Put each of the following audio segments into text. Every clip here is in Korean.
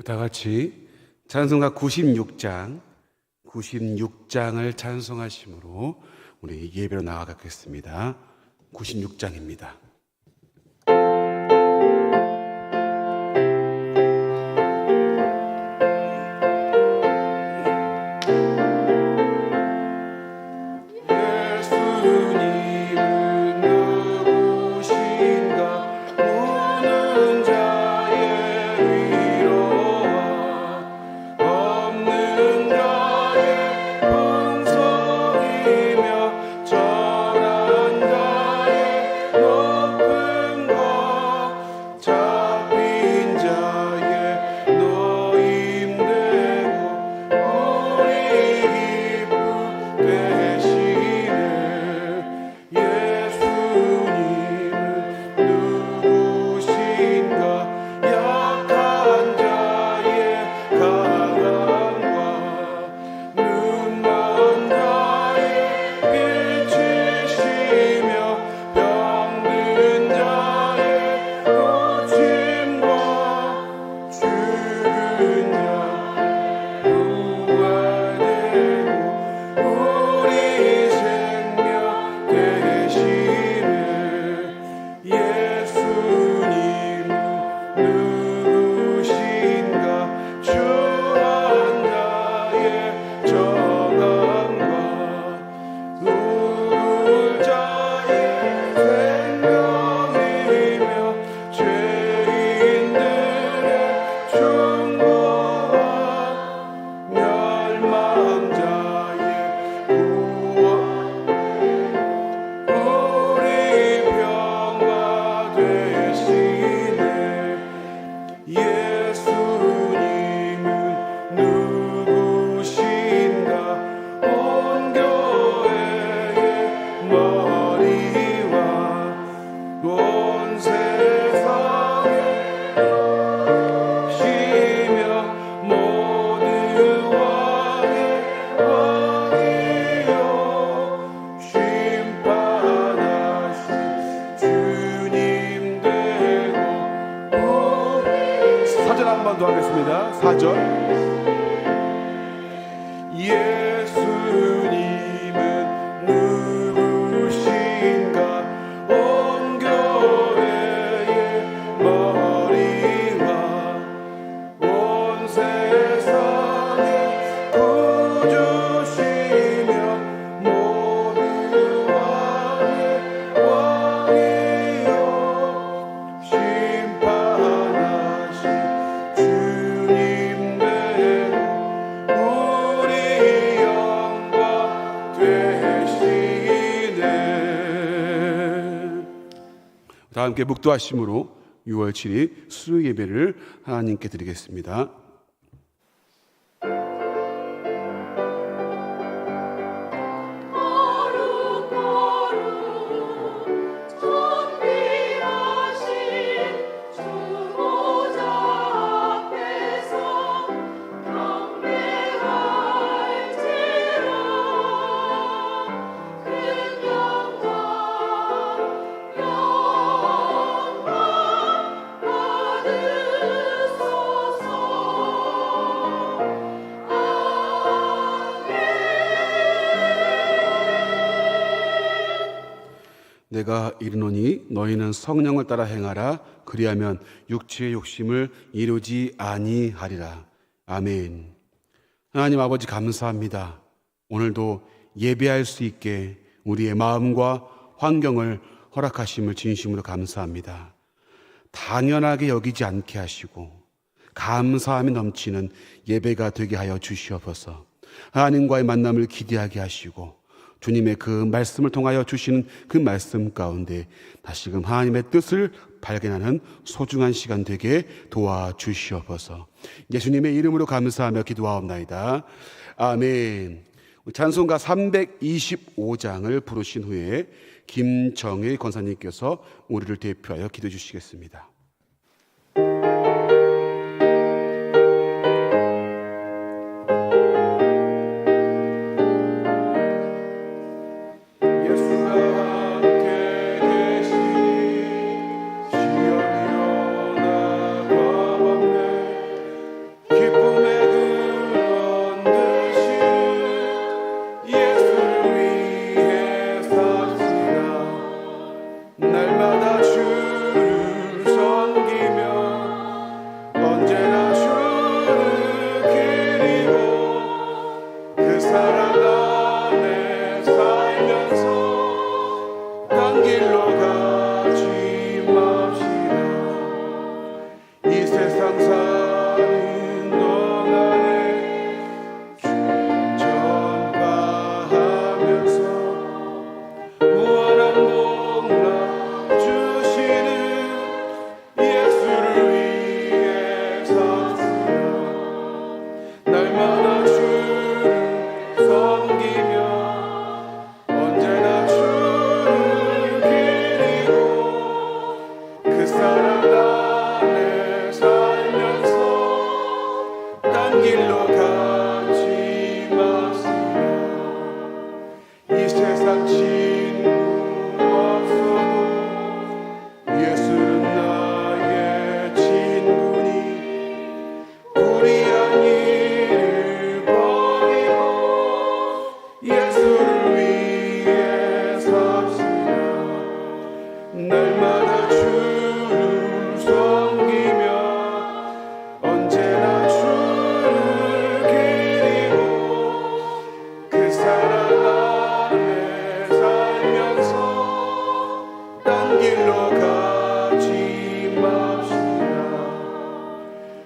다 같이 찬송가 96장을 찬송하심으로 우리 예배로 나아가겠습니다. 96장입니다. 더 하겠습니다. 4절. 예수님은 누구신가? 온 교회의 머리와 온 세상의 구주시며 모두 왕의 왕이요 심판하신 주님 되고 우리 영광 되시네. 다 함께 묵도하심으로 6월 7일 수요 예배를 하나님께 드리겠습니다. 내가 이르노니 너희는 성령을 따라 행하라. 그리하면 육체의 욕심을 이루지 아니하리라. 아멘. 하나님 아버지 감사합니다. 오늘도 예배할 수 있게 우리의 마음과 환경을 허락하심을 진심으로 감사합니다. 당연하게 여기지 않게 하시고 감사함이 넘치는 예배가 되게 하여 주시옵소서. 하나님과의 만남을 기대하게 하시고 주님의 그 말씀을 통하여 주시는 그 말씀 가운데 다시금 하나님의 뜻을 발견하는 소중한 시간 되게 도와주시옵소서. 예수님의 이름으로 감사하며 기도하옵나이다. 아멘. 찬송가 325장을 부르신 후에 김정일 권사님께서 우리를 대표하여 기도해 주시겠습니다. 사랑 안에 살면서 딴 길로 가지 마세요. 이 세상 친구 없어도 예수는 나의 친구니 불의한 일을 버리고 예수를 위해 삽시다. 날마다 주를 섬기며 언제나 주를 기리고 그 사랑 안에 살면서 딴 길로 가지 맙시다.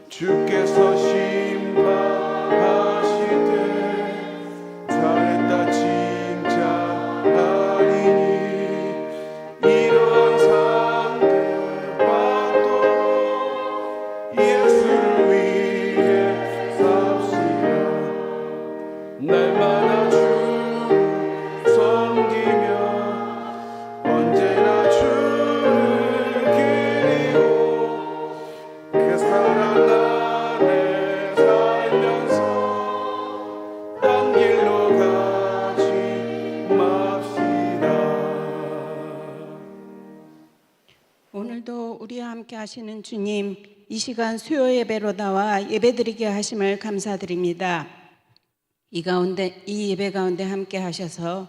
주께서 심판하실 때 잘했다 진짜 아니니 이러한 상대받도 예수를 위해 삽시다. 날마다 주를 섬기며 언제나 주를 기리고 그 사랑 안에 살면서 딴 길로 가지 맙시다. 오늘도 우리와 함께 하시는 주님, 이 시간 수요 예배로 나와 예배드리게 하심을 감사드립니다. 이 예배 가운데 함께 하셔서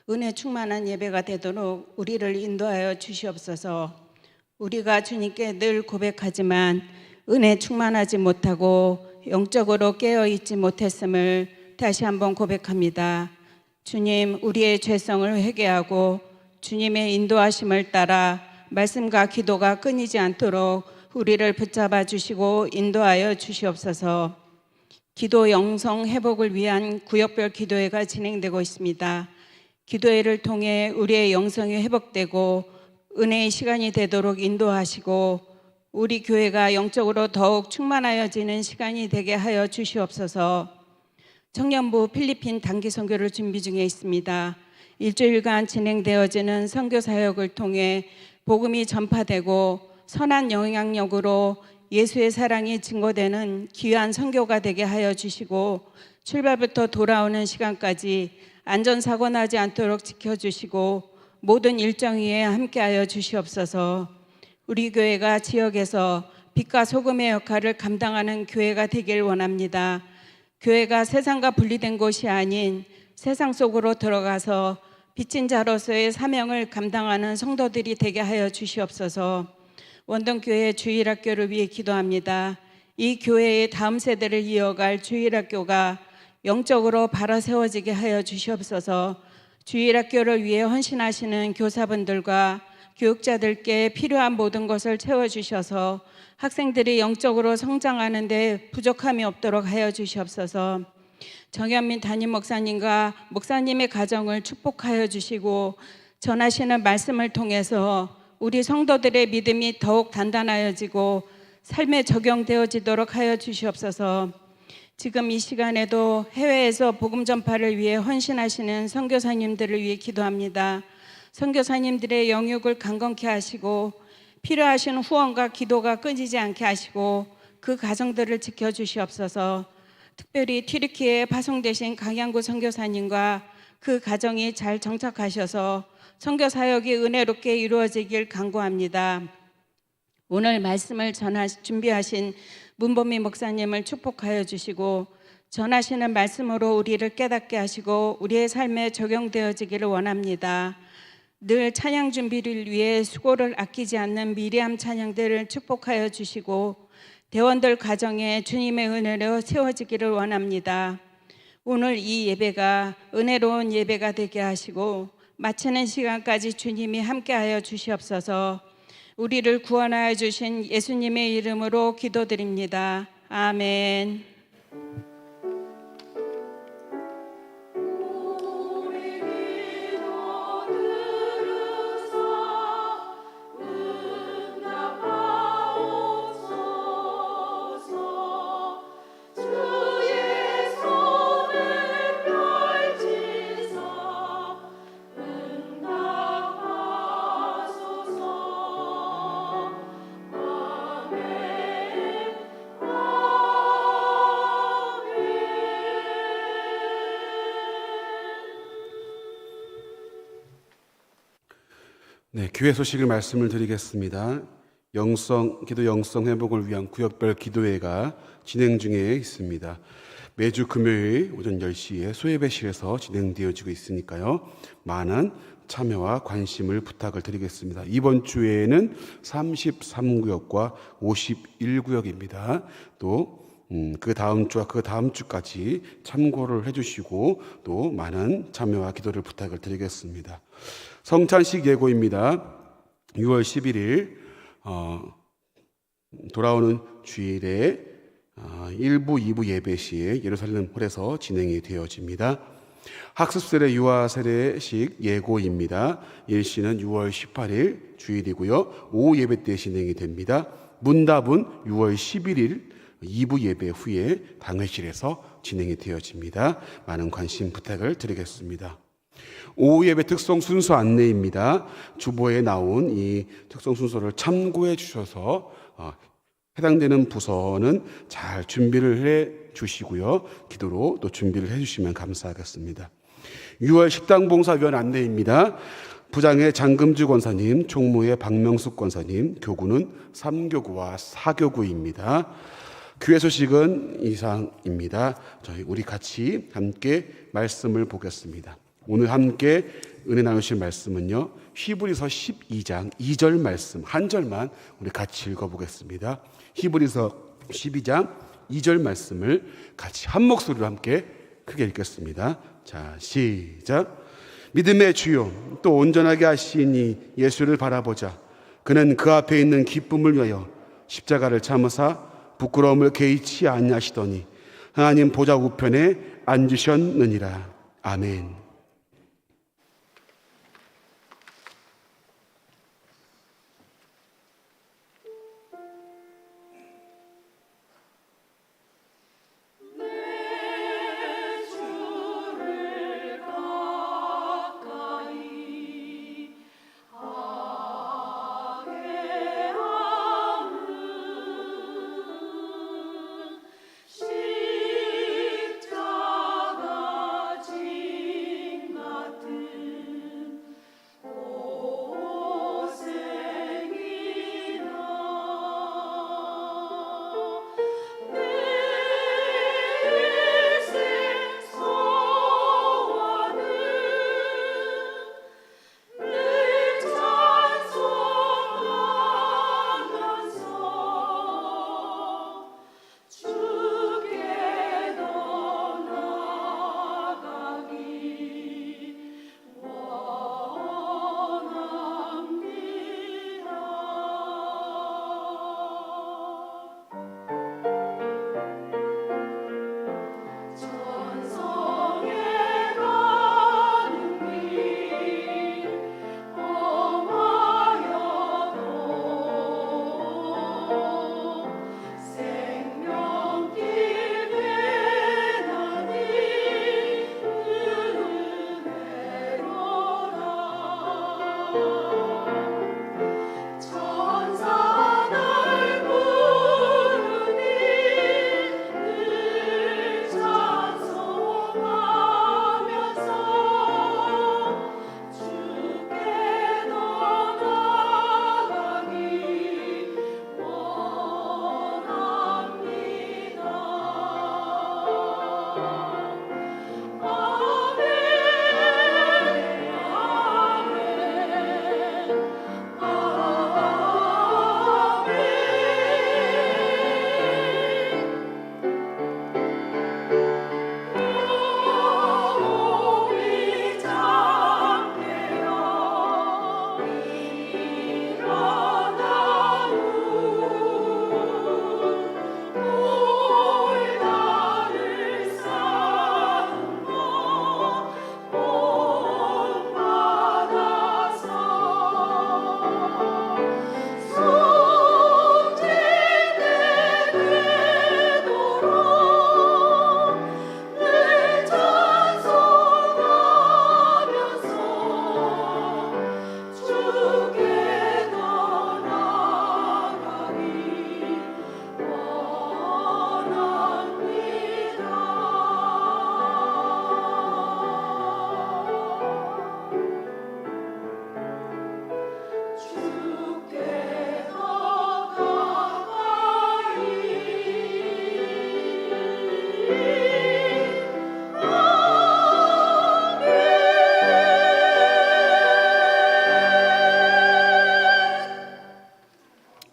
은혜 충만한 예배가 되도록 우리를 인도하여 주시옵소서. 우리가 주님께 늘 고백하지만 은혜 충만하지 못하고 영적으로 깨어있지 못했음을 다시 한번 고백합니다. 주님, 우리의 죄성을 회개하고 주님의 인도하심을 따라 말씀과 기도가 끊이지 않도록 우리를 붙잡아 주시고 인도하여 주시옵소서. 기도 영성 회복을 위한 구역별 기도회가 진행되고 있습니다. 기도회를 통해 우리의 영성이 회복되고 은혜의 시간이 되도록 인도하시고 우리 교회가 영적으로 더욱 충만하여지는 시간이 되게 하여 주시옵소서. 청년부 필리핀 단기 선교를 준비 중에 있습니다. 일주일간 진행되어지는 선교 사역을 통해 복음이 전파되고 선한 영향력으로 예수의 사랑이 증거되는 귀한 선교가 되게 하여 주시고 출발부터 돌아오는 시간까지 안전사고 나지 않도록 지켜주시고 모든 일정 위에 함께하여 주시옵소서. 우리 교회가 지역에서 빛과 소금의 역할을 감당하는 교회가 되길 원합니다. 교회가 세상과 분리된 곳이 아닌 세상 속으로 들어가서 빚진 자로서의 사명을 감당하는 성도들이 되게 하여 주시옵소서. 원동교회 주일학교를 위해 기도합니다. 이 교회의 다음 세대를 이어갈 주일학교가 영적으로 바라세워지게 하여 주시옵소서. 주일학교를 위해 헌신하시는 교사분들과 교육자들께 필요한 모든 것을 채워주셔서 학생들이 영적으로 성장하는 데 부족함이 없도록 하여 주시옵소서. 정현민 담임 목사님과 목사님의 가정을 축복하여 주시고 전하시는 말씀을 통해서 우리 성도들의 믿음이 더욱 단단하여지고 삶에 적용되어지도록 하여 주시옵소서. 지금 이 시간에도 해외에서 복음 전파를 위해 헌신하시는 선교사님들을 위해 기도합니다. 선교사님들의 영육을 강건케 하시고 필요하신 후원과 기도가 끊이지 않게 하시고 그 가정들을 지켜주시옵소서. 특별히 튀르키예에 파송되신 강양구 선교사님과 그 가정이 잘 정착하셔서 선교 사역이 은혜롭게 이루어지길 간구합니다. 오늘 말씀을 준비하신 문범미 목사님을 축복하여 주시고 전하시는 말씀으로 우리를 깨닫게 하시고 우리의 삶에 적용되어지기를 원합니다. 늘 찬양 준비를 위해 수고를 아끼지 않는 미리암 찬양들을 축복하여 주시고 대원들 가정에 주님의 은혜로 세워지기를 원합니다. 오늘 이 예배가 은혜로운 예배가 되게 하시고 마치는 시간까지 주님이 함께하여 주시옵소서. 우리를 구원하여 주신 예수님의 이름으로 기도드립니다. 아멘. 교회 소식을 말씀을 드리겠습니다. 기도 영성 회복을 위한 구역별 기도회가 진행 중에 있습니다. 매주 금요일 오전 10시에 소예배실에서 진행되어지고 있으니까요. 많은 참여와 관심을 부탁을 드리겠습니다. 이번 주에는 33구역과 51구역입니다. 또 그 다음 주와 그 다음 주까지 참고를 해주시고 또 많은 참여와 기도를 부탁을 드리겠습니다. 성찬식 예고입니다. 6월 11일 돌아오는 주일에 1부, 2부 예배 시에 예루살렘 홀에서 진행이 되어집니다. 학습세례 유아세례식 예고입니다. 일시는 6월 18일 주일이고요. 오후 예배 때 진행이 됩니다. 문답은 6월 11일 2부 예배 후에 당회실에서 진행이 되어집니다. 많은 관심 부탁을 드리겠습니다. 오후 예배 특송 순서 안내입니다. 주보에 나온 이 특송 순서를 참고해 주셔서 해당되는 부서는 잘 준비를 해 주시고요. 기도로 또 준비를 해 주시면 감사하겠습니다. 6월 식당봉사위원 안내입니다. 부장의 장금주 권사님, 총무의 박명숙 권사님, 교구는 3교구와 4교구입니다. 교회 소식은 이상입니다. 우리 같이 함께 말씀을 보겠습니다. 오늘 함께 은혜 나누실 말씀은요, 히브리서 12장 2절 말씀 한 절만 우리 같이 읽어보겠습니다. 히브리서 12장 2절 말씀을 같이 한 목소리로 함께 크게 읽겠습니다. 자, 시작. 믿음의 주요 또 온전하게 하시니 예수를 바라보자. 그는 그 앞에 있는 기쁨을 위하여 십자가를 참으사 부끄러움을 개의치 아니하시더니 하나님 보좌 우편에 앉으셨느니라. 아멘. 십자가 지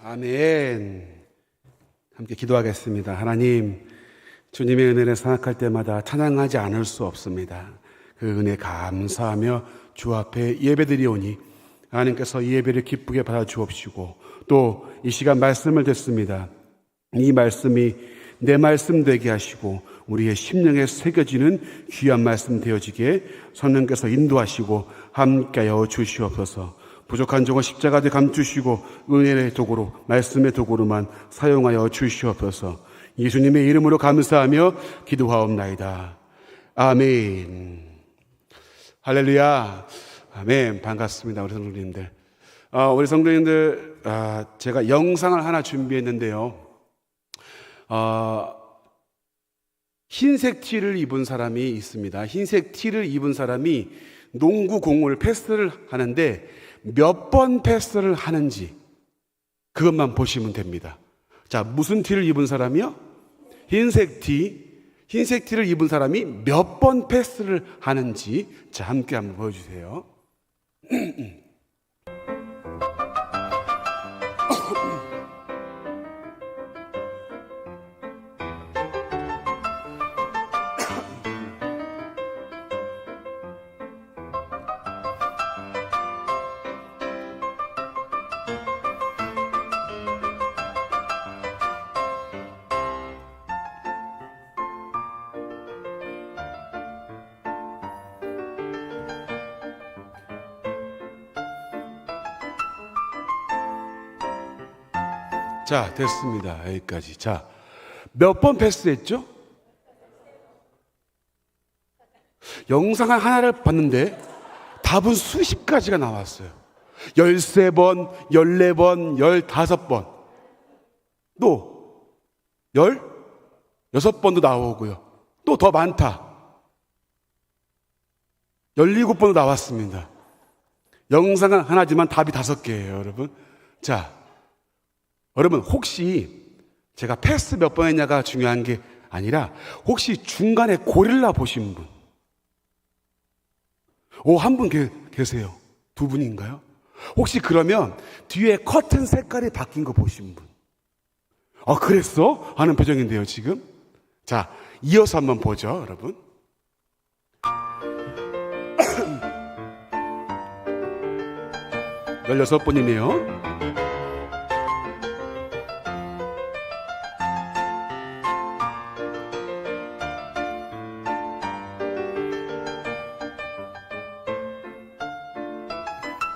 아멘. 함께 기도하겠습니다. 하나님, 주님의 은혜를 생각할 때마다 찬양하지 않을 수 없습니다. 그 은혜 감사하며 주 앞에 예배드리오니 하나님께서 이 예배를 기쁘게 받아주옵시고 또 이 시간 말씀을 듣습니다. 이 말씀이 내 말씀 되게 하시고 우리의 심령에 새겨지는 귀한 말씀 되어지게 성령께서 인도하시고 함께하여 주시옵소서. 부족한 종을 십자가에 감추시고 은혜의 도구로 말씀의 도구로만 사용하여 주시옵소서. 예수님의 이름으로 감사하며 기도하옵나이다. 아멘. 할렐루야. 아멘. 반갑습니다. 우리 성도님들. 우리 성도님들, 제가 영상을 하나 준비했는데요. 흰색 티를 입은 사람이 있습니다. 흰색 티를 입은 사람이 농구 공을 패스를 하는데 몇 번 패스를 하는지 그것만 보시면 됩니다. 자, 무슨 티를 입은 사람이요? 흰색 티를 입은 사람이 몇 번 패스를 하는지 자, 함께 한번 보여주세요. 자, 됐습니다. 여기까지. 자, 몇 번 패스했죠? 영상을 하나를 봤는데 답은 수십 가지가 나왔어요. 13번, 14번, 15번. 또 16번도 나오고요. 또 더 많다. 17번도 나왔습니다. 영상은 하나지만 답이 5개예요, 여러분. 자, 여러분 혹시 제가 패스 몇 번 했냐가 중요한 게 아니라 혹시 중간에 고릴라 보신 분? 한 분 계세요. 2분인가요? 혹시 그러면 뒤에 커튼 색깔이 바뀐 거 보신 분? 그랬어? 하는 표정인데요 지금. 자, 이어서 한번 보죠 여러분. 열여섯 번이네요.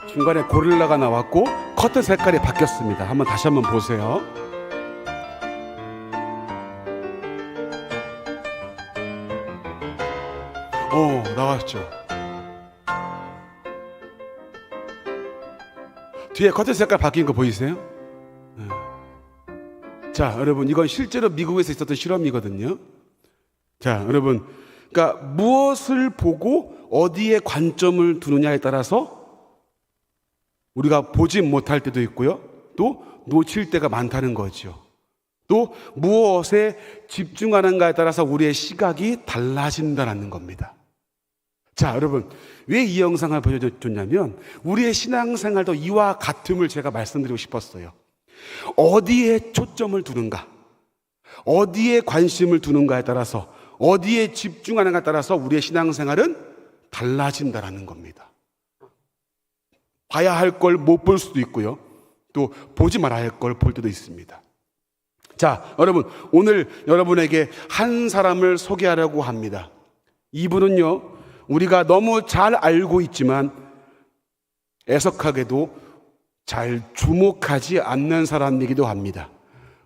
중간에 고릴라가 나왔고 커튼 색깔이 바뀌었습니다. 다시 한번 보세요. 나왔죠. 뒤에 커튼 색깔 바뀐 거 보이세요? 자, 여러분 이건 실제로 미국에서 있었던 실험이거든요. 자, 여러분 그러니까 무엇을 보고 어디에 관점을 두느냐에 따라서 우리가 보지 못할 때도 있고요. 또 놓칠 때가 많다는 거죠. 또 무엇에 집중하는가에 따라서 우리의 시각이 달라진다는 겁니다. 자, 여러분 왜 이 영상을 보여줬냐면 우리의 신앙생활도 이와 같음을 제가 말씀드리고 싶었어요. 어디에 초점을 두는가, 어디에 관심을 두는가에 따라서, 어디에 집중하는가에 따라서 우리의 신앙생활은 달라진다는 겁니다. 봐야 할 걸 못 볼 수도 있고요. 또 보지 말아야 할 걸 볼 때도 있습니다. 자, 여러분 오늘 여러분에게 한 사람을 소개하려고 합니다. 이분은요 우리가 너무 잘 알고 있지만 애석하게도 잘 주목하지 않는 사람이기도 합니다.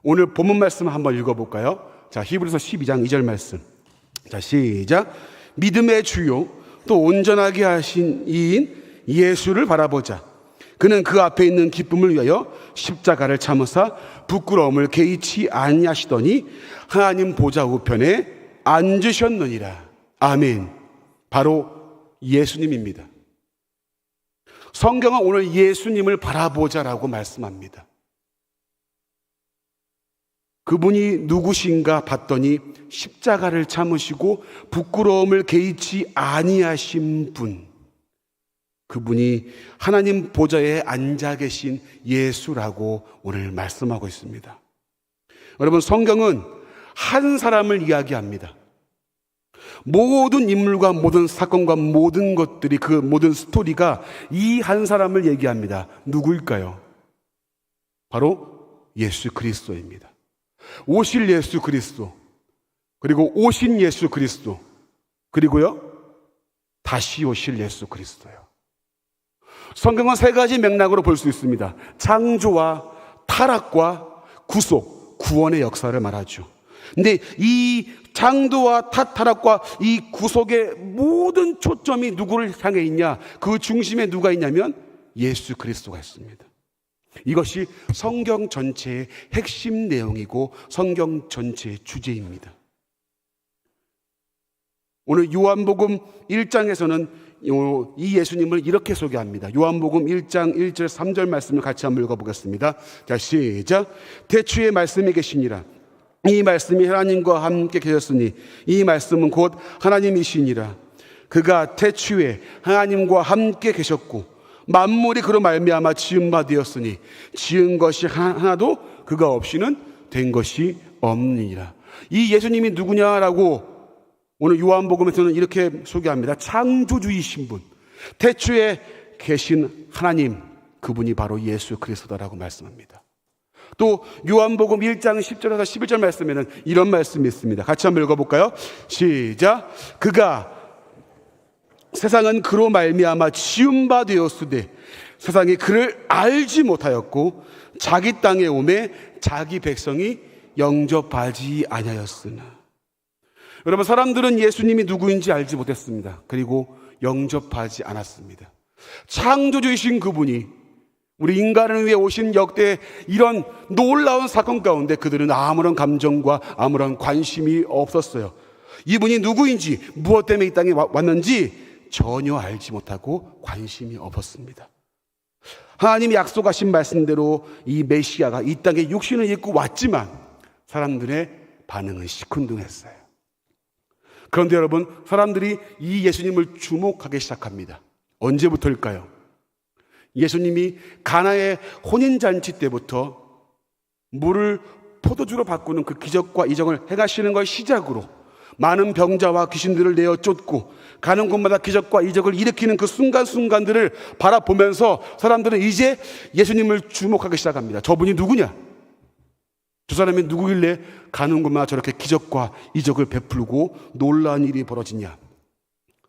오늘 본문 말씀 한번 읽어볼까요? 자, 히브리서 12장 2절 말씀. 자, 시작. 믿음의 주요 또 온전하게 하신 이인 예수를 바라보자. 그는 그 앞에 있는 기쁨을 위하여 십자가를 참으사 부끄러움을 개의치 아니하시더니 하나님 보좌 우편에 앉으셨느니라. 아멘. 바로 예수님입니다. 성경은 오늘 예수님을 바라보자라고 말씀합니다. 그분이 누구신가 봤더니 십자가를 참으시고 부끄러움을 개의치 아니하신 분. 그분이 하나님 보좌에 앉아 계신 예수라고 오늘 말씀하고 있습니다. 여러분, 성경은 한 사람을 이야기합니다. 모든 인물과 모든 사건과 모든 것들이, 그 모든 스토리가 이 한 사람을 얘기합니다. 누구일까요? 바로 예수 그리스도입니다. 오실 예수 그리스도, 그리고 오신 예수 그리스도, 그리고요 다시 오실 예수 그리스도요. 성경은 세 가지 맥락으로 볼 수 있습니다. 창조와 타락과 구속, 구원의 역사를 말하죠. 근데 이 창조와 타락과 이 구속의 모든 초점이 누구를 향해 있냐? 그 중심에 누가 있냐면 예수 그리스도가 있습니다. 이것이 성경 전체의 핵심 내용이고 성경 전체의 주제입니다. 오늘 요한복음 1장에서는 이 예수님을 이렇게 소개합니다. 요한복음 1장 1절 3절 말씀을 같이 한번 읽어보겠습니다. 자, 시작. 태초에 말씀이 계시니라. 이 말씀이 하나님과 함께 계셨으니 이 말씀은 곧 하나님이시니라. 그가 태초에 하나님과 함께 계셨고 만물이 그로 말미암아 지은 바 되었으니 지은 것이 하나도 그가 없이는 된 것이 없느니라. 이 예수님이 누구냐라고 오늘 요한복음에서는 이렇게 소개합니다. 창조주이신 분, 태초에 계신 하나님, 그분이 바로 예수 그리스도다라고 말씀합니다. 또 요한복음 1장 10절에서 11절 말씀에는 이런 말씀이 있습니다. 같이 한번 읽어볼까요? 시작. 그가 세상은 그로 말미암아 지은 바 되었으되 세상이 그를 알지 못하였고 자기 땅에 오매 자기 백성이 영접하지 아니하였으나. 여러분, 사람들은 예수님이 누구인지 알지 못했습니다. 그리고 영접하지 않았습니다. 창조주이신 그분이 우리 인간을 위해 오신 역대 이런 놀라운 사건 가운데 그들은 아무런 감정과 아무런 관심이 없었어요. 이분이 누구인지, 무엇 때문에 이 땅에 왔는지 전혀 알지 못하고 관심이 없었습니다. 하나님이 약속하신 말씀대로 이 메시아가 이 땅에 육신을 입고 왔지만 사람들의 반응은 시큰둥했어요. 그런데 여러분, 사람들이 이 예수님을 주목하기 시작합니다. 언제부터일까요? 예수님이 가나의 혼인잔치 때부터 물을 포도주로 바꾸는 그 기적과 이적을 행하시는 걸 시작으로 많은 병자와 귀신들을 내어 쫓고 가는 곳마다 기적과 이적을 일으키는 그 순간순간들을 바라보면서 사람들은 이제 예수님을 주목하기 시작합니다. 저분이 누구냐? 저 사람이 누구길래 가는 곳마다 저렇게 기적과 이적을 베풀고 놀라운 일이 벌어지냐?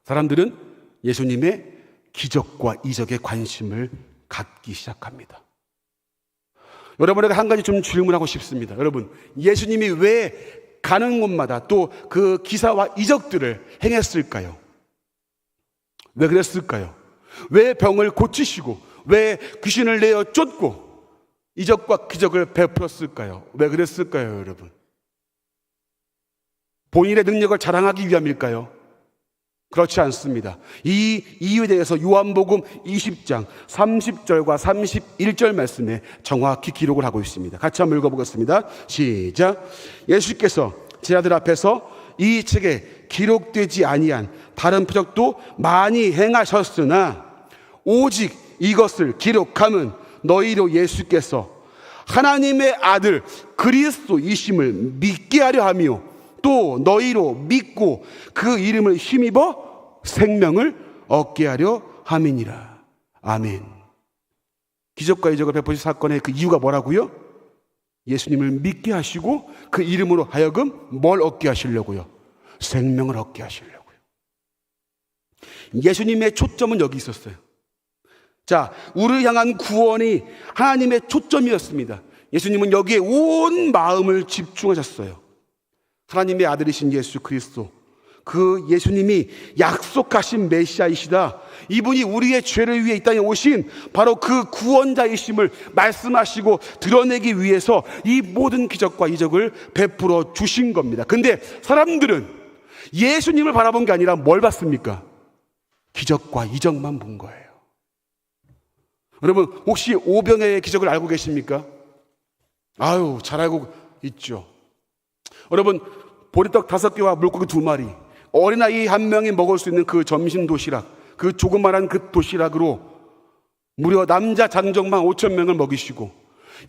사람들은 예수님의 기적과 이적에 관심을 갖기 시작합니다. 여러분에게 한 가지 좀 질문하고 싶습니다. 여러분, 예수님이 왜 가는 곳마다 또 그 기사와 이적들을 행했을까요? 왜 그랬을까요? 왜 병을 고치시고 왜 귀신을 내어 쫓고 이적과 기적을 베풀었을까요? 왜 그랬을까요, 여러분? 본인의 능력을 자랑하기 위함일까요? 그렇지 않습니다. 이 이유에 대해서 요한복음 20장 30절과 31절 말씀에 정확히 기록을 하고 있습니다. 같이 한번 읽어보겠습니다. 시작. 예수께서 제자들 앞에서 이 책에 기록되지 아니한 다른 표적도 많이 행하셨으나 오직 이것을 기록함은 너희로 예수께서 하나님의 아들 그리스도이심을 믿게 하려 하며 또 너희로 믿고 그 이름을 힘입어 생명을 얻게 하려 함이니라. 아멘. 기적과 이적을 베푸신 사건의 그 이유가 뭐라고요? 예수님을 믿게 하시고 그 이름으로 하여금 뭘 얻게 하시려고요? 생명을 얻게 하시려고요. 예수님의 초점은 여기 있었어요. 자, 우리를 향한 구원이 하나님의 초점이었습니다. 예수님은 여기에 온 마음을 집중하셨어요. 하나님의 아들이신 예수 그리스도, 그 예수님이 약속하신 메시아이시다. 이분이 우리의 죄를 위해 이 땅에 오신 바로 그 구원자이심을 말씀하시고 드러내기 위해서 이 모든 기적과 이적을 베풀어 주신 겁니다. 근데 사람들은 예수님을 바라본 게 아니라 뭘 봤습니까? 기적과 이적만 본 거예요. 여러분, 혹시 오병의 기적을 알고 계십니까? 아유, 잘 알고 있죠. 여러분, 보리떡 5개와 물고기 2마리, 어린아이 1명이 먹을 수 있는 그 점심 도시락, 그 조그마한 그 도시락으로 무려 남자 장정만 5천 명을 먹이시고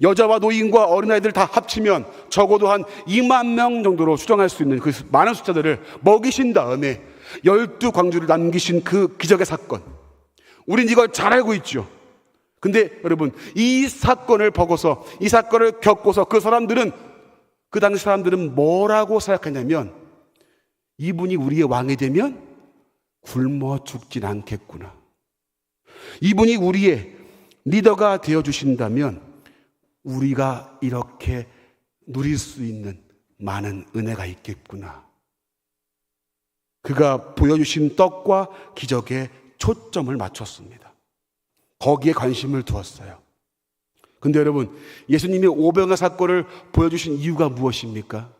여자와 노인과 어린아이들 다 합치면 적어도 한 2만 명 정도로 수정할 수 있는 그 많은 숫자들을 먹이신 다음에 12광주를 남기신 그 기적의 사건, 우린 이걸 잘 알고 있죠. 근데 여러분, 이 사건을 보고서, 이 사건을 겪고서 그 당시 사람들은 뭐라고 생각했냐면, 이분이 우리의 왕이 되면 굶어 죽진 않겠구나. 이분이 우리의 리더가 되어주신다면 우리가 이렇게 누릴 수 있는 많은 은혜가 있겠구나. 그가 보여주신 떡과 기적에 초점을 맞췄습니다. 거기에 관심을 두었어요. 근데 여러분, 예수님이 오병이어 사건을 보여주신 이유가 무엇입니까?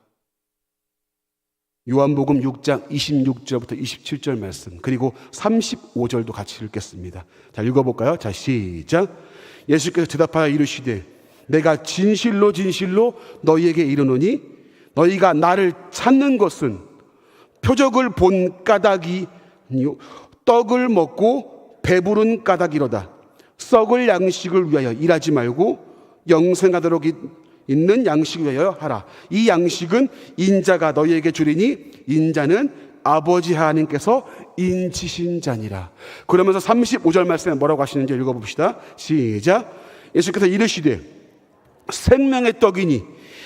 요한복음 6장 26절부터 27절 말씀, 그리고 35절도 같이 읽겠습니다. 자, 읽어볼까요? 자, 시작. 예수께서 대답하여 이르시되 내가 진실로 진실로 너희에게 이르노니 너희가 나를 찾는 것은 표적을 본 까닭이 떡을 먹고 배부른 까닭이로다. 썩을 양식을 위하여 일하지 말고 영생하도록 있는 양식을 위하여 하라. 이 양식은 인자가 너희에게 주리니 인자는 아버지 하나님께서 인치신 자니라. 그러면서 35절 말씀에 뭐라고 하시는지 읽어봅시다. 시작. 예수께서 이르시되 생명의 떡이니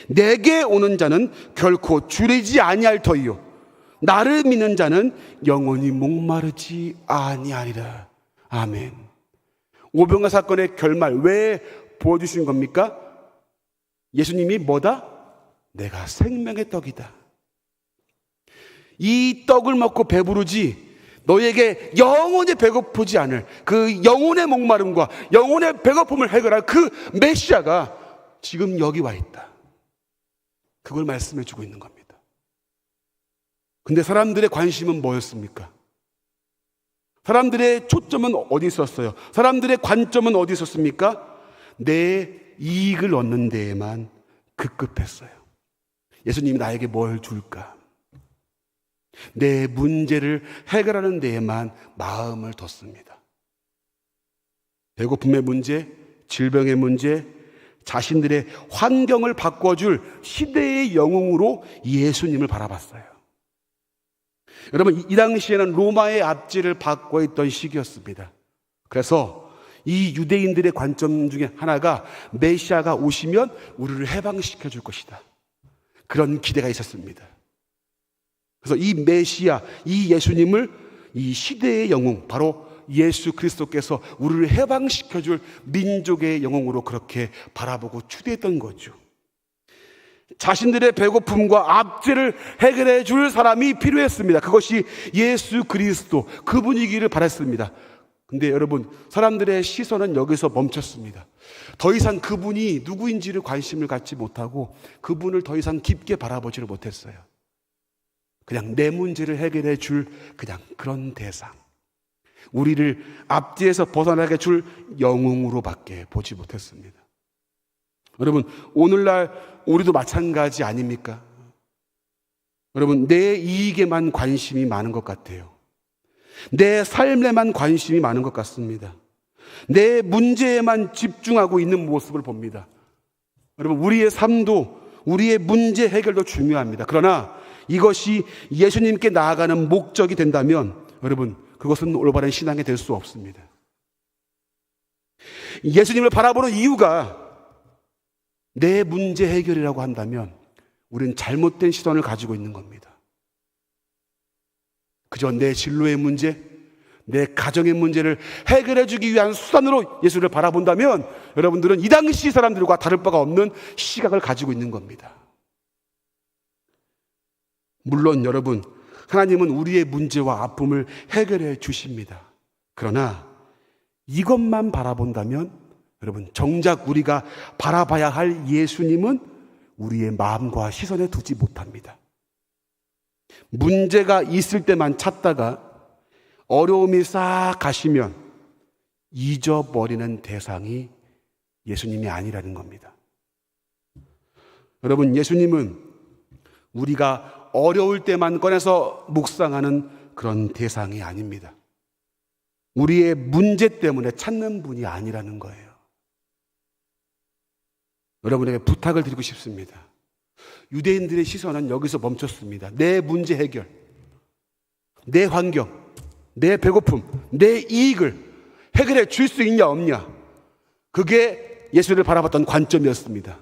내게 오는 자는 결코 줄이지 아니할 터이요 나를 믿는 자는 영원히 목마르지 아니하리라. 아멘. 오병이어 사건의 결말 왜 보여주신 겁니까? 예수님이 뭐다? 내가 생명의 떡이다. 이 떡을 먹고 배부르지 너에게 영원히 배고프지 않을 그 영혼의 목마름과 영혼의 배고픔을 해결할 그 메시아가 지금 여기 와 있다. 그걸 말씀해 주고 있는 겁니다. 근데 사람들의 관심은 뭐였습니까? 사람들의 초점은 어디 있었어요? 사람들의 관점은 어디 있었습니까? 내 이익을 얻는 데에만 급급했어요. 예수님이 나에게 뭘 줄까? 내 문제를 해결하는 데에만 마음을 뒀습니다. 배고픔의 문제, 질병의 문제, 자신들의 환경을 바꿔줄 시대의 영웅으로 예수님을 바라봤어요. 여러분, 이 당시에는 로마의 압제를 받고 있던 시기였습니다. 그래서 이 유대인들의 관점 중에 하나가 메시아가 오시면 우리를 해방시켜 줄 것이다. 그런 기대가 있었습니다. 그래서 이 메시아, 이 예수님을 이 시대의 영웅, 바로 예수 그리스도께서 우리를 해방시켜 줄 민족의 영웅으로 그렇게 바라보고 추대했던 거죠. 자신들의 배고픔과 압제를 해결해 줄 사람이 필요했습니다. 그것이 예수 그리스도, 그분이기를 바랐습니다. 근데 여러분, 사람들의 시선은 여기서 멈췄습니다. 더 이상 그분이 누구인지를 관심을 갖지 못하고 그분을 더 이상 깊게 바라보지를 못했어요. 그냥 내 문제를 해결해 줄 그냥 그런 대상, 우리를 압제에서 벗어나게 줄 영웅으로밖에 보지 못했습니다. 여러분, 오늘날 우리도 마찬가지 아닙니까? 여러분, 내 이익에만 관심이 많은 것 같아요. 내 삶에만 관심이 많은 것 같습니다. 내 문제에만 집중하고 있는 모습을 봅니다. 여러분, 우리의 삶도, 우리의 문제 해결도 중요합니다. 그러나 이것이 예수님께 나아가는 목적이 된다면 여러분, 그것은 올바른 신앙이 될 수 없습니다. 예수님을 바라보는 이유가 내 문제 해결이라고 한다면 우리는 잘못된 시선을 가지고 있는 겁니다. 그저 내 진로의 문제, 내 가정의 문제를 해결해 주기 위한 수단으로 예수를 바라본다면 여러분들은 이 당시 사람들과 다를 바가 없는 시각을 가지고 있는 겁니다. 물론 여러분, 하나님은 우리의 문제와 아픔을 해결해 주십니다. 그러나 이것만 바라본다면 여러분, 정작 우리가 바라봐야 할 예수님은 우리의 마음과 시선에 두지 못합니다. 문제가 있을 때만 찾다가 어려움이 싹 가시면 잊어버리는 대상이 예수님이 아니라는 겁니다. 여러분, 예수님은 우리가 어려울 때만 꺼내서 묵상하는 그런 대상이 아닙니다. 우리의 문제 때문에 찾는 분이 아니라는 거예요. 여러분에게 부탁을 드리고 싶습니다. 유대인들의 시선은 여기서 멈췄습니다. 내 문제 해결, 내 환경, 내 배고픔, 내 이익을 해결해 줄 수 있냐 없냐, 그게 예수를 바라봤던 관점이었습니다.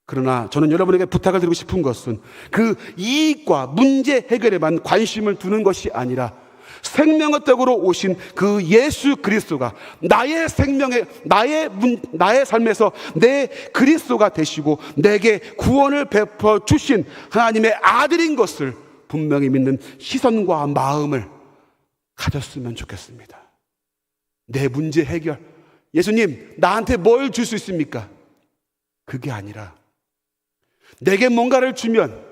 그러나 저는 여러분에게 부탁을 드리고 싶은 것은 그 이익과 문제 해결에만 관심을 두는 것이 아니라 생명의 떡으로 오신 그 예수 그리스도가 나의 생명의 나의 삶에서 내 그리스도가 되시고 내게 구원을 베풀어 주신 하나님의 아들인 것을 분명히 믿는 시선과 마음을 가졌으면 좋겠습니다. 내 문제 해결, 예수님 나한테 뭘 줄 수 있습니까? 그게 아니라 내게 뭔가를 주면,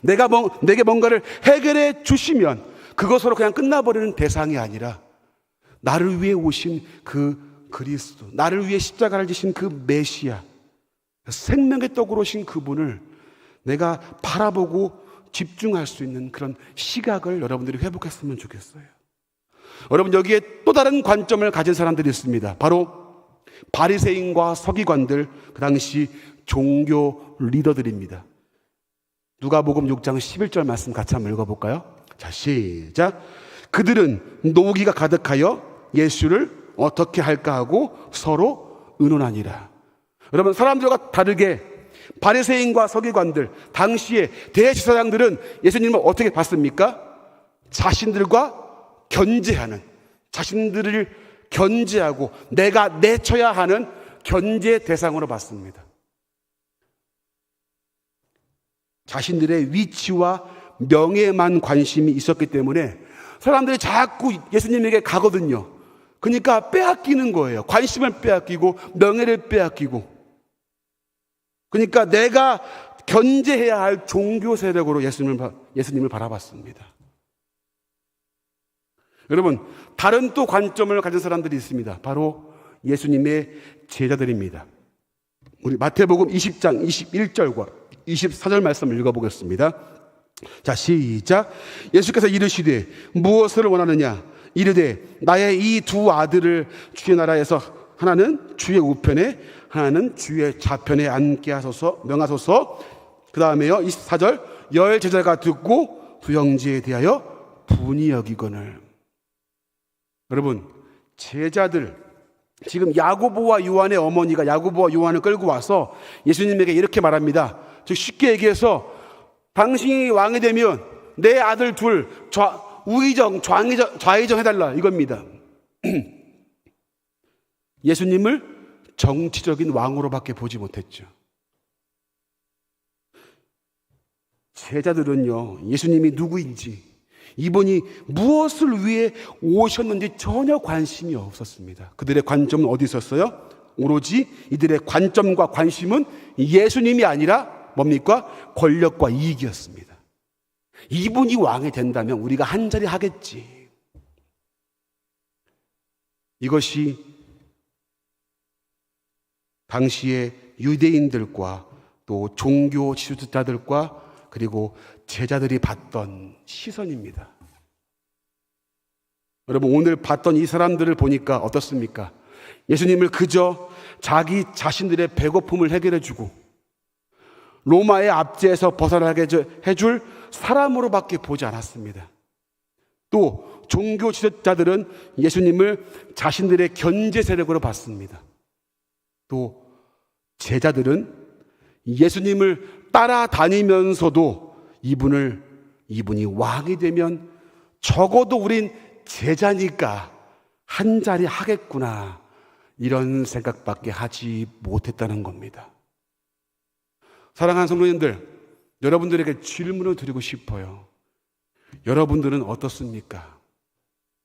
내게 뭔가를 해결해 주시면 그것으로 그냥 끝나버리는 대상이 아니라 나를 위해 오신 그 그리스도, 나를 위해 십자가를 지신 그 메시아, 생명의 떡으로 오신 그분을 내가 바라보고 집중할 수 있는 그런 시각을 여러분들이 회복했으면 좋겠어요. 여러분, 여기에 또 다른 관점을 가진 사람들이 있습니다. 바로 바리새인과 서기관들, 그 당시 종교 리더들입니다. 누가복음 6장 11절 말씀 같이 한번 읽어볼까요? 자, 시작. 그들은 노기가 가득하여 예수를 어떻게 할까 하고 서로 의논하니라. 여러분, 사람들과 다르게 바리새인과 서기관들, 당시의 대제사장들은 예수님을 어떻게 봤습니까? 자신들과 견제하는, 자신들을 견제하고 내가 내쳐야 하는 견제 대상으로 봤습니다. 자신들의 위치와 명예에만 관심이 있었기 때문에 사람들이 자꾸 예수님에게 가거든요. 그러니까 빼앗기는 거예요. 관심을 빼앗기고 명예를 빼앗기고. 그러니까 내가 견제해야 할 종교 세력으로 예수님을 바라봤습니다. 여러분, 다른 또 관점을 가진 사람들이 있습니다. 바로 예수님의 제자들입니다. 우리 마태복음 20장 21절과 24절 말씀을 읽어보겠습니다. 자, 시작. 예수께서 이르시되 무엇을 원하느냐? 이르되 나의 이 두 아들을 주의 나라에서 하나는 주의 우편에 하나는 주의 좌편에 앉게 하소서, 명하소서. 그 다음에요, 24절. 열 제자가 듣고 두 형제에 대하여 분이 여기거늘. 여러분, 제자들, 지금 야고보와 요한의 어머니가 야고보와 요한을 끌고 와서 예수님에게 이렇게 말합니다. 즉 쉽게 얘기해서 당신이 왕이 되면 내 아들 둘 좌의정 해달라, 이겁니다. 예수님을 정치적인 왕으로밖에 보지 못했죠. 제자들은요, 예수님이 누구인지, 이분이 무엇을 위해 오셨는지 전혀 관심이 없었습니다. 그들의 관점은 어디 있었어요? 오로지 이들의 관점과 관심은 예수님이 아니라 뭡니까? 권력과 이익이었습니다. 이분이 왕이 된다면 우리가 한자리 하겠지. 이것이 당시의 유대인들과 또 종교 지도자들과 그리고 제자들이 봤던 시선입니다. 여러분, 오늘 봤던 이 사람들을 보니까 어떻습니까? 예수님을 그저 자기 자신들의 배고픔을 해결해주고 로마의 압제에서 벗어나게 해줄 사람으로밖에 보지 않았습니다. 또 종교 지도자들은 예수님을 자신들의 견제 세력으로 봤습니다. 또 제자들은 예수님을 따라다니면서도 이분이 왕이 되면 적어도 우린 제자니까 한 자리 하겠구나, 이런 생각밖에 하지 못했다는 겁니다. 사랑하는 성도님들, 여러분들에게 질문을 드리고 싶어요. 여러분들은 어떻습니까?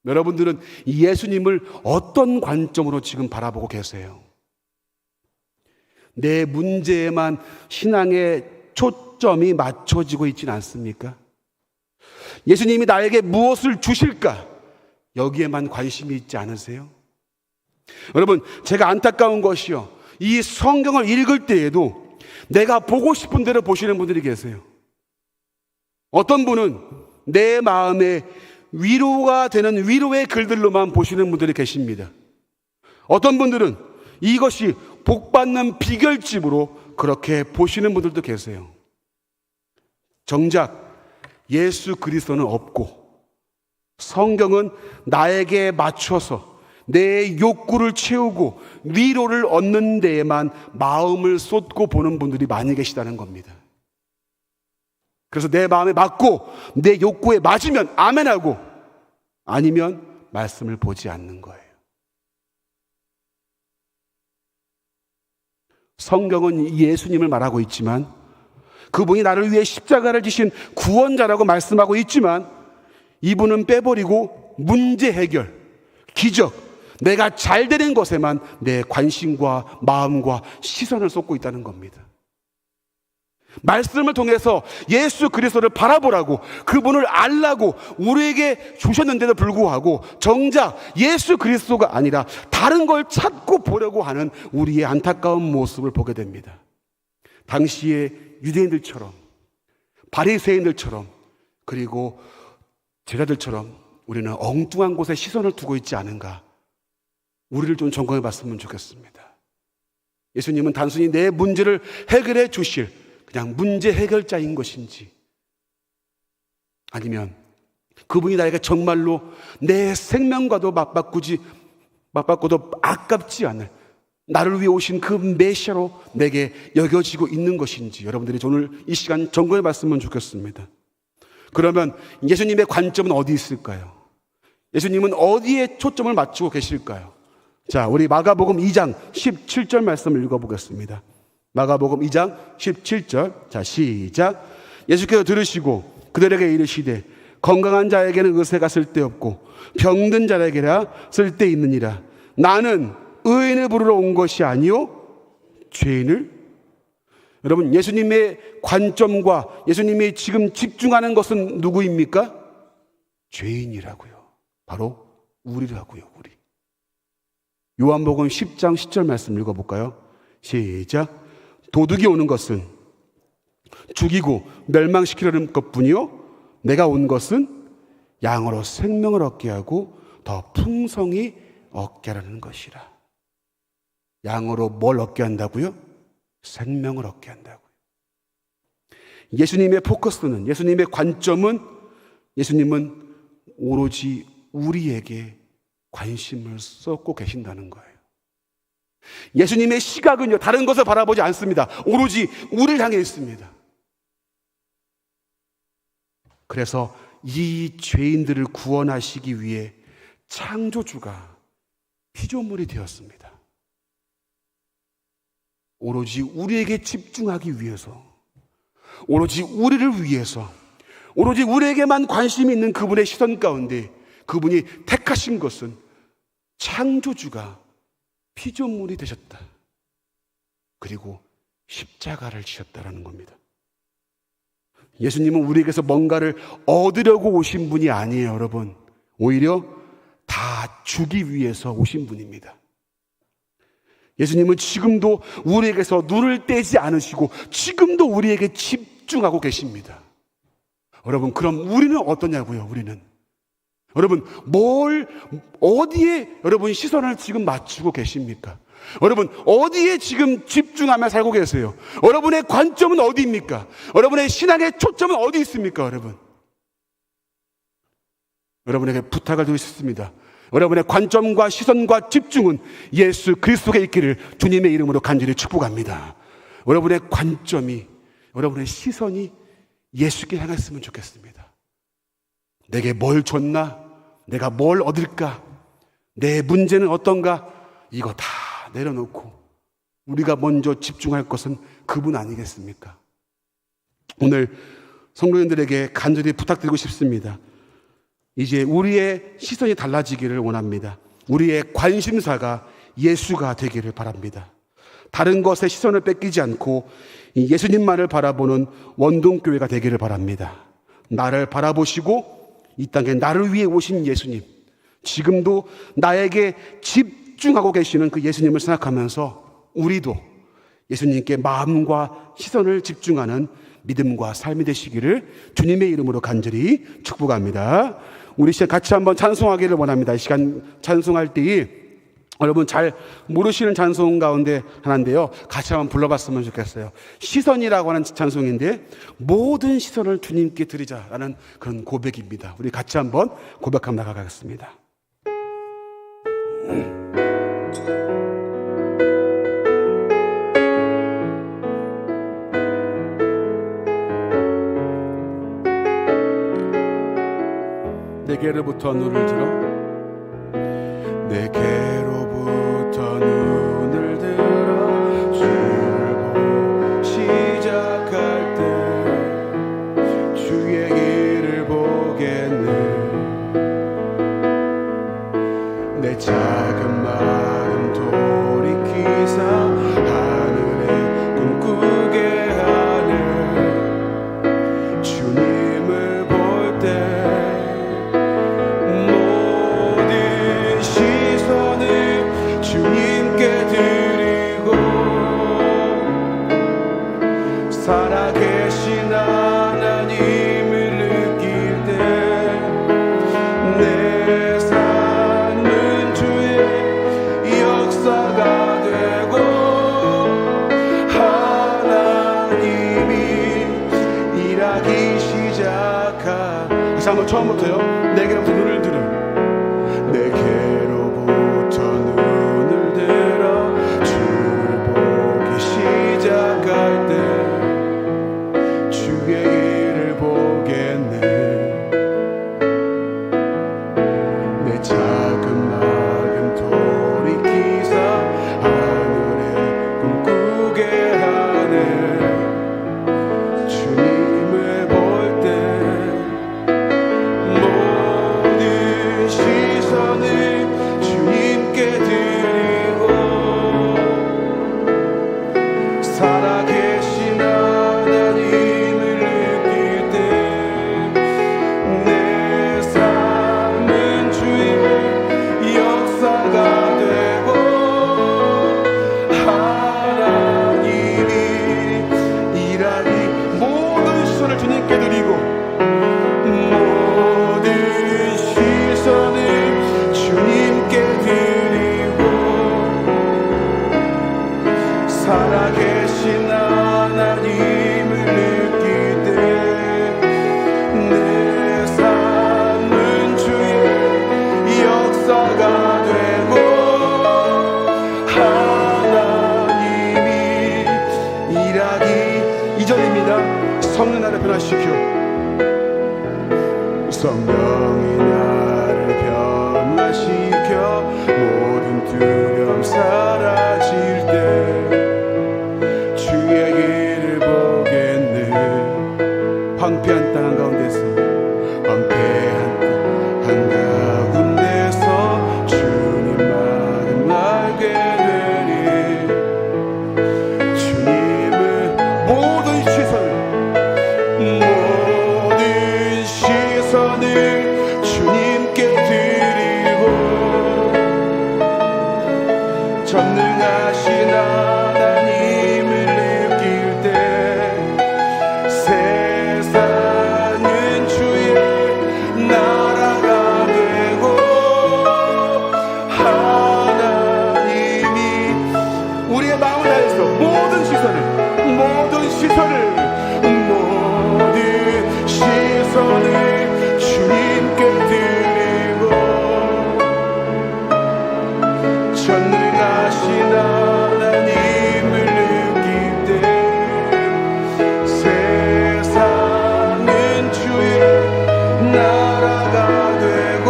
여러분들은 예수님을 어떤 관점으로 지금 바라보고 계세요? 내 문제에만 신앙의 초점이 맞춰지고 있지는 않습니까? 예수님이 나에게 무엇을 주실까? 여기에만 관심이 있지 않으세요? 여러분, 제가 안타까운 것이요, 이 성경을 읽을 때에도 내가 보고 싶은 대로 보시는 분들이 계세요. 어떤 분은 내 마음에 위로가 되는 위로의 글들로만 보시는 분들이 계십니다. 어떤 분들은 이것이 복받는 비결집으로 그렇게 보시는 분들도 계세요. 정작 예수 그리스도는 없고 성경은 나에게 맞춰서 내 욕구를 채우고 위로를 얻는 데에만 마음을 쏟고 보는 분들이 많이 계시다는 겁니다. 그래서 내 마음에 맞고 내 욕구에 맞으면 아멘하고 아니면 말씀을 보지 않는 거예요. 성경은 예수님을 말하고 있지만 그분이 나를 위해 십자가를 지신 구원자라고 말씀하고 있지만 이분은 빼버리고 문제 해결, 기적, 내가 잘 되는 것에만 내 관심과 마음과 시선을 쏟고 있다는 겁니다. 말씀을 통해서 예수 그리스도를 바라보라고 그분을 알라고 우리에게 주셨는데도 불구하고 정작 예수 그리스도가 아니라 다른 걸 찾고 보려고 하는 우리의 안타까운 모습을 보게 됩니다. 당시의 유대인들처럼 바리새인들처럼 그리고 제자들처럼 우리는 엉뚱한 곳에 시선을 두고 있지 않은가, 우리를 좀 점검해 봤으면 좋겠습니다. 예수님은 단순히 내 문제를 해결해 주실 그냥 문제 해결자인 것인지, 아니면 그분이 나에게 정말로 내 생명과도 맞바꿔도 아깝지 않을 나를 위해 오신 그 메시아로 내게 여겨지고 있는 것인지 여러분들이 오늘 이 시간 점검해 봤으면 좋겠습니다. 그러면 예수님의 관점은 어디 있을까요? 예수님은 어디에 초점을 맞추고 계실까요? 자, 우리 마가복음 2장 17절 말씀을 읽어보겠습니다. 마가복음 2장 17절. 자, 시작. 예수께서 들으시고 그들에게 이르시되 건강한 자에게는 의사가 쓸데없고 병든 자에게라 쓸데있느니라. 나는 의인을 부르러 온 것이 아니요 죄인을. 여러분, 예수님의 관점과 예수님이 지금 집중하는 것은 누구입니까? 죄인이라고요. 바로 우리라고요. 우리. 요한복음 10장 10절 말씀 읽어볼까요? 시작. 도둑이 오는 것은 죽이고 멸망시키려는 것뿐이요 내가 온 것은 양으로 생명을 얻게 하고 더 풍성히 얻게 하라는 것이라. 양으로 뭘 얻게 한다고요? 생명을 얻게 한다고요. 예수님의 포커스는, 예수님의 관점은, 예수님은 오로지 우리에게 관심을 쏟고 계신다는 거예요. 예수님의 시각은요, 다른 것을 바라보지 않습니다. 오로지 우리를 향해 있습니다. 그래서 이 죄인들을 구원하시기 위해 창조주가 피조물이 되었습니다. 오로지 우리에게 집중하기 위해서, 오로지 우리를 위해서, 오로지 우리에게만 관심이 있는 그분의 시선 가운데 그분이 택하신 것은 창조주가 피조물이 되셨다. 그리고 십자가를 지셨다라는 겁니다. 예수님은 우리에게서 뭔가를 얻으려고 오신 분이 아니에요, 여러분. 오히려 다 주기 위해서 오신 분입니다. 예수님은 지금도 우리에게서 눈을 떼지 않으시고 지금도 우리에게 집중하고 계십니다. 여러분, 그럼 우리는 어떠냐고요, 우리는? 여러분, 어디에 여러분 시선을 지금 맞추고 계십니까? 여러분, 어디에 지금 집중하며 살고 계세요? 여러분의 관점은 어디입니까? 여러분의 신앙의 초점은 어디 있습니까, 여러분? 여러분에게 부탁을 드리고 싶습니다. 여러분의 관점과 시선과 집중은 예수 그리스도께 있기를 주님의 이름으로 간절히 축복합니다. 여러분의 관점이, 여러분의 시선이 예수께 향했으면 좋겠습니다. 내게 뭘 줬나? 내가 뭘 얻을까? 내 문제는 어떤가? 이거 다 내려놓고 우리가 먼저 집중할 것은 그분 아니겠습니까? 오늘 성도님들에게 간절히 부탁드리고 싶습니다. 이제 우리의 시선이 달라지기를 원합니다. 우리의 관심사가 예수가 되기를 바랍니다. 다른 것에 시선을 뺏기지 않고 예수님만을 바라보는 원동교회가 되기를 바랍니다. 나를 바라보시고 이 땅에 나를 위해 오신 예수님, 지금도 나에게 집중하고 계시는 그 예수님을 생각하면서 우리도 예수님께 마음과 시선을 집중하는 믿음과 삶이 되시기를 주님의 이름으로 간절히 축복합니다. 우리 시간 같이 한번 찬송하기를 원합니다. 이 시간 찬송할 때 여러분 잘 모르시는 찬송 가운데 하나인데요, 같이 한번 불러봤으면 좋겠어요. 시선이라고 하는 찬송인데, 모든 시선을 주님께 드리자라는 그런 고백입니다. 우리 같이 한번 고백하며 나가겠습니다. 내게로부터 눈을 들어, 내게로부터 눈을 들어 주를 보고 시작할 때 주의 길을 보겠네. 내 작은 마음 돌이키사 하늘에 꿈꾸게 하네. 주님을 볼 때 주님께 드리고, 살아계신 하나님을 느낄 때 내 삶은 주의 역사가 되고, 하나님이 일하기 시작하. 다시 한번 처음부터요. 내게로부터 눈을 들어, 내게로부터 눈을 들어 주를 보기 시작할 때 주의 길을 보겠네. 내 작은 마음 돌이키사 하늘에 꿈꾸게 하네. 주님을 볼 때 모든 시선을 주님께 드리고, 살아계신 하나님을 느낄 때 내 삶은 주의 역사가 되고, 하나님이 일하니 모든 시선을 주님께 드리고, 모든 시선을 주님께 드리고, 살아계신 하나님을 느낄 때 내 삶은 주의 역사가 되고, 하나님이 일하기 이전입니다. 성령 나를 변화시켜, 성령이 나를 변화시켜 모든 두려움 사라질 때 주의 길을 보겠네. 황폐한 땅 한가운데서, 황폐한 땅 한가운데서 주님만을 알게 되리. 주님을 모든 시선을 주님께 드리고, 전능하신 하나님을 느낄 때 세상은 주의 나라가 되고, 하나님이 우리의 마음을 다해서 모든 시선을 주님께 드리고, 전능하신 하나님을 느낄 때 세상은 주의 나라가 되고,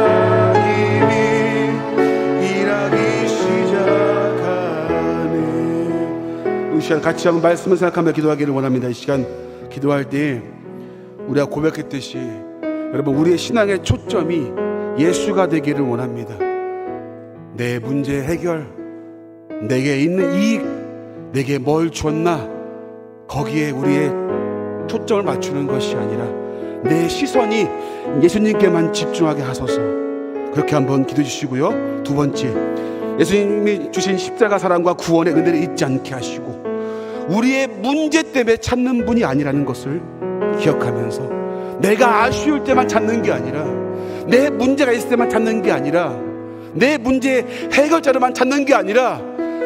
하나님이 일하기 시작하네. 이 시간 같이 한번 말씀을 생각하며 기도하기를 원합니다. 이 시간 기도할 때 우리가 고백했듯이 여러분, 우리의 신앙의 초점이 예수가 되기를 원합니다. 내 문제 해결, 내게 있는 이익, 내게 뭘 줬나, 거기에 우리의 초점을 맞추는 것이 아니라 내 시선이 예수님께만 집중하게 하소서. 그렇게 한번 기도해 주시고요. 두 번째, 예수님이 주신 십자가 사랑과 구원의 은혜를 잊지 않게 하시고, 우리의 문제 때문에 찾는 분이 아니라는 것을 기억하면서 내가 아쉬울 때만 찾는 게 아니라, 내 문제가 있을 때만 찾는 게 아니라, 내 문제의 해결자로만 찾는 게 아니라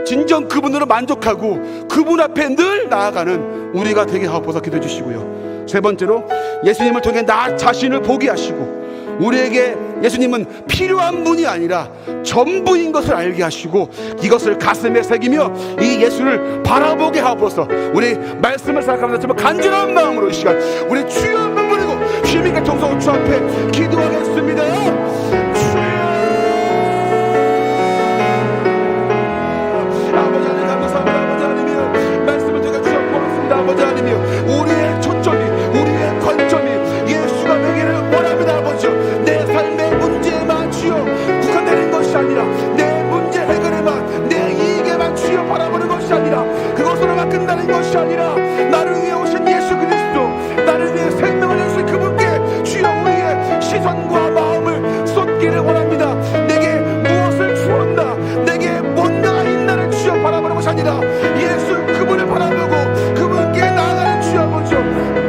진정 그분으로 만족하고 그분 앞에 늘 나아가는 우리가 되게 하옵소서. 기도해 주시고요. 세 번째로, 예수님을 통해 나 자신을 보게 하시고, 우리에게 예수님은 필요한 분이 아니라 전부인 것을 알게 하시고, 이것을 가슴에 새기며 이 예수를 바라보게 하옵소서. 우리 말씀을 생각하면서 정말 간절한 마음으로 이 시간 우리 주여 한번 부르고 힘있게 통성으로 주 앞에 기도하겠습니다. 아버지 하나님 감사합니다. 아버지 하나님이여, 말씀을 통해 주여 고맙습니다. 아버지 하나님이여, 우리의 초점이, 우리의 관점이 예수가 되기를 원합니다. 아버지여, 내 삶의 문제에만 주여 국한되는 것이 아니라, 내 문제 해결에만, 내 이익에만 주여 바라보는 것이 아니라, 그것으로만 끝나는 것이 아니라, 나를 위해 오신 예수 그리스도, 나를 위해 생명을 주신 그분께 주여 우리의 시선과 마음을 쏟기를 원합니다. 내게 무엇을 주었나, 내게 뭔가가 있나를 주여 바라보는 것이 아니라, 예수 그분을 바라보고 그분께 나아가는 주여 아버지여,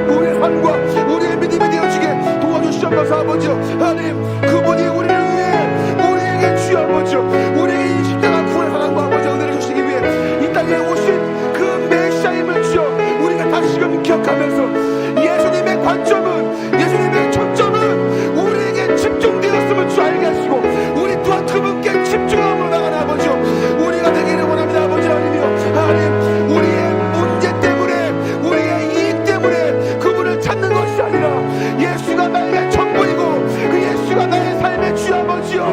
우리의 삶과 우리의 믿음이 되어지게 도와주시옵소서. 아버지여 하나님, 그분이 우리를 위해 우리에게 주여 아버지여, 우리에게 이 십자가 구원의 사랑과 아버지 은혜를 주시기 위해 이 땅에 오신 그 메시아임을 주여 우리가 다시금 기억하면서, 예수님의 관점은, 예수님의 초점은 우리에게 집중되었음을 주 알게 하시고, 우리 또한 그분께 집중함으로 나가는 아버지여 우리가 되기를 원합니다. 아버지 하나님이여, 하나님, 우리의 문제 때문에, 우리의 이익 때문에 그분을 찾는 것이 아니라, 예수가 나의 전부이고 그 예수가 나의 삶의 주 아버지여,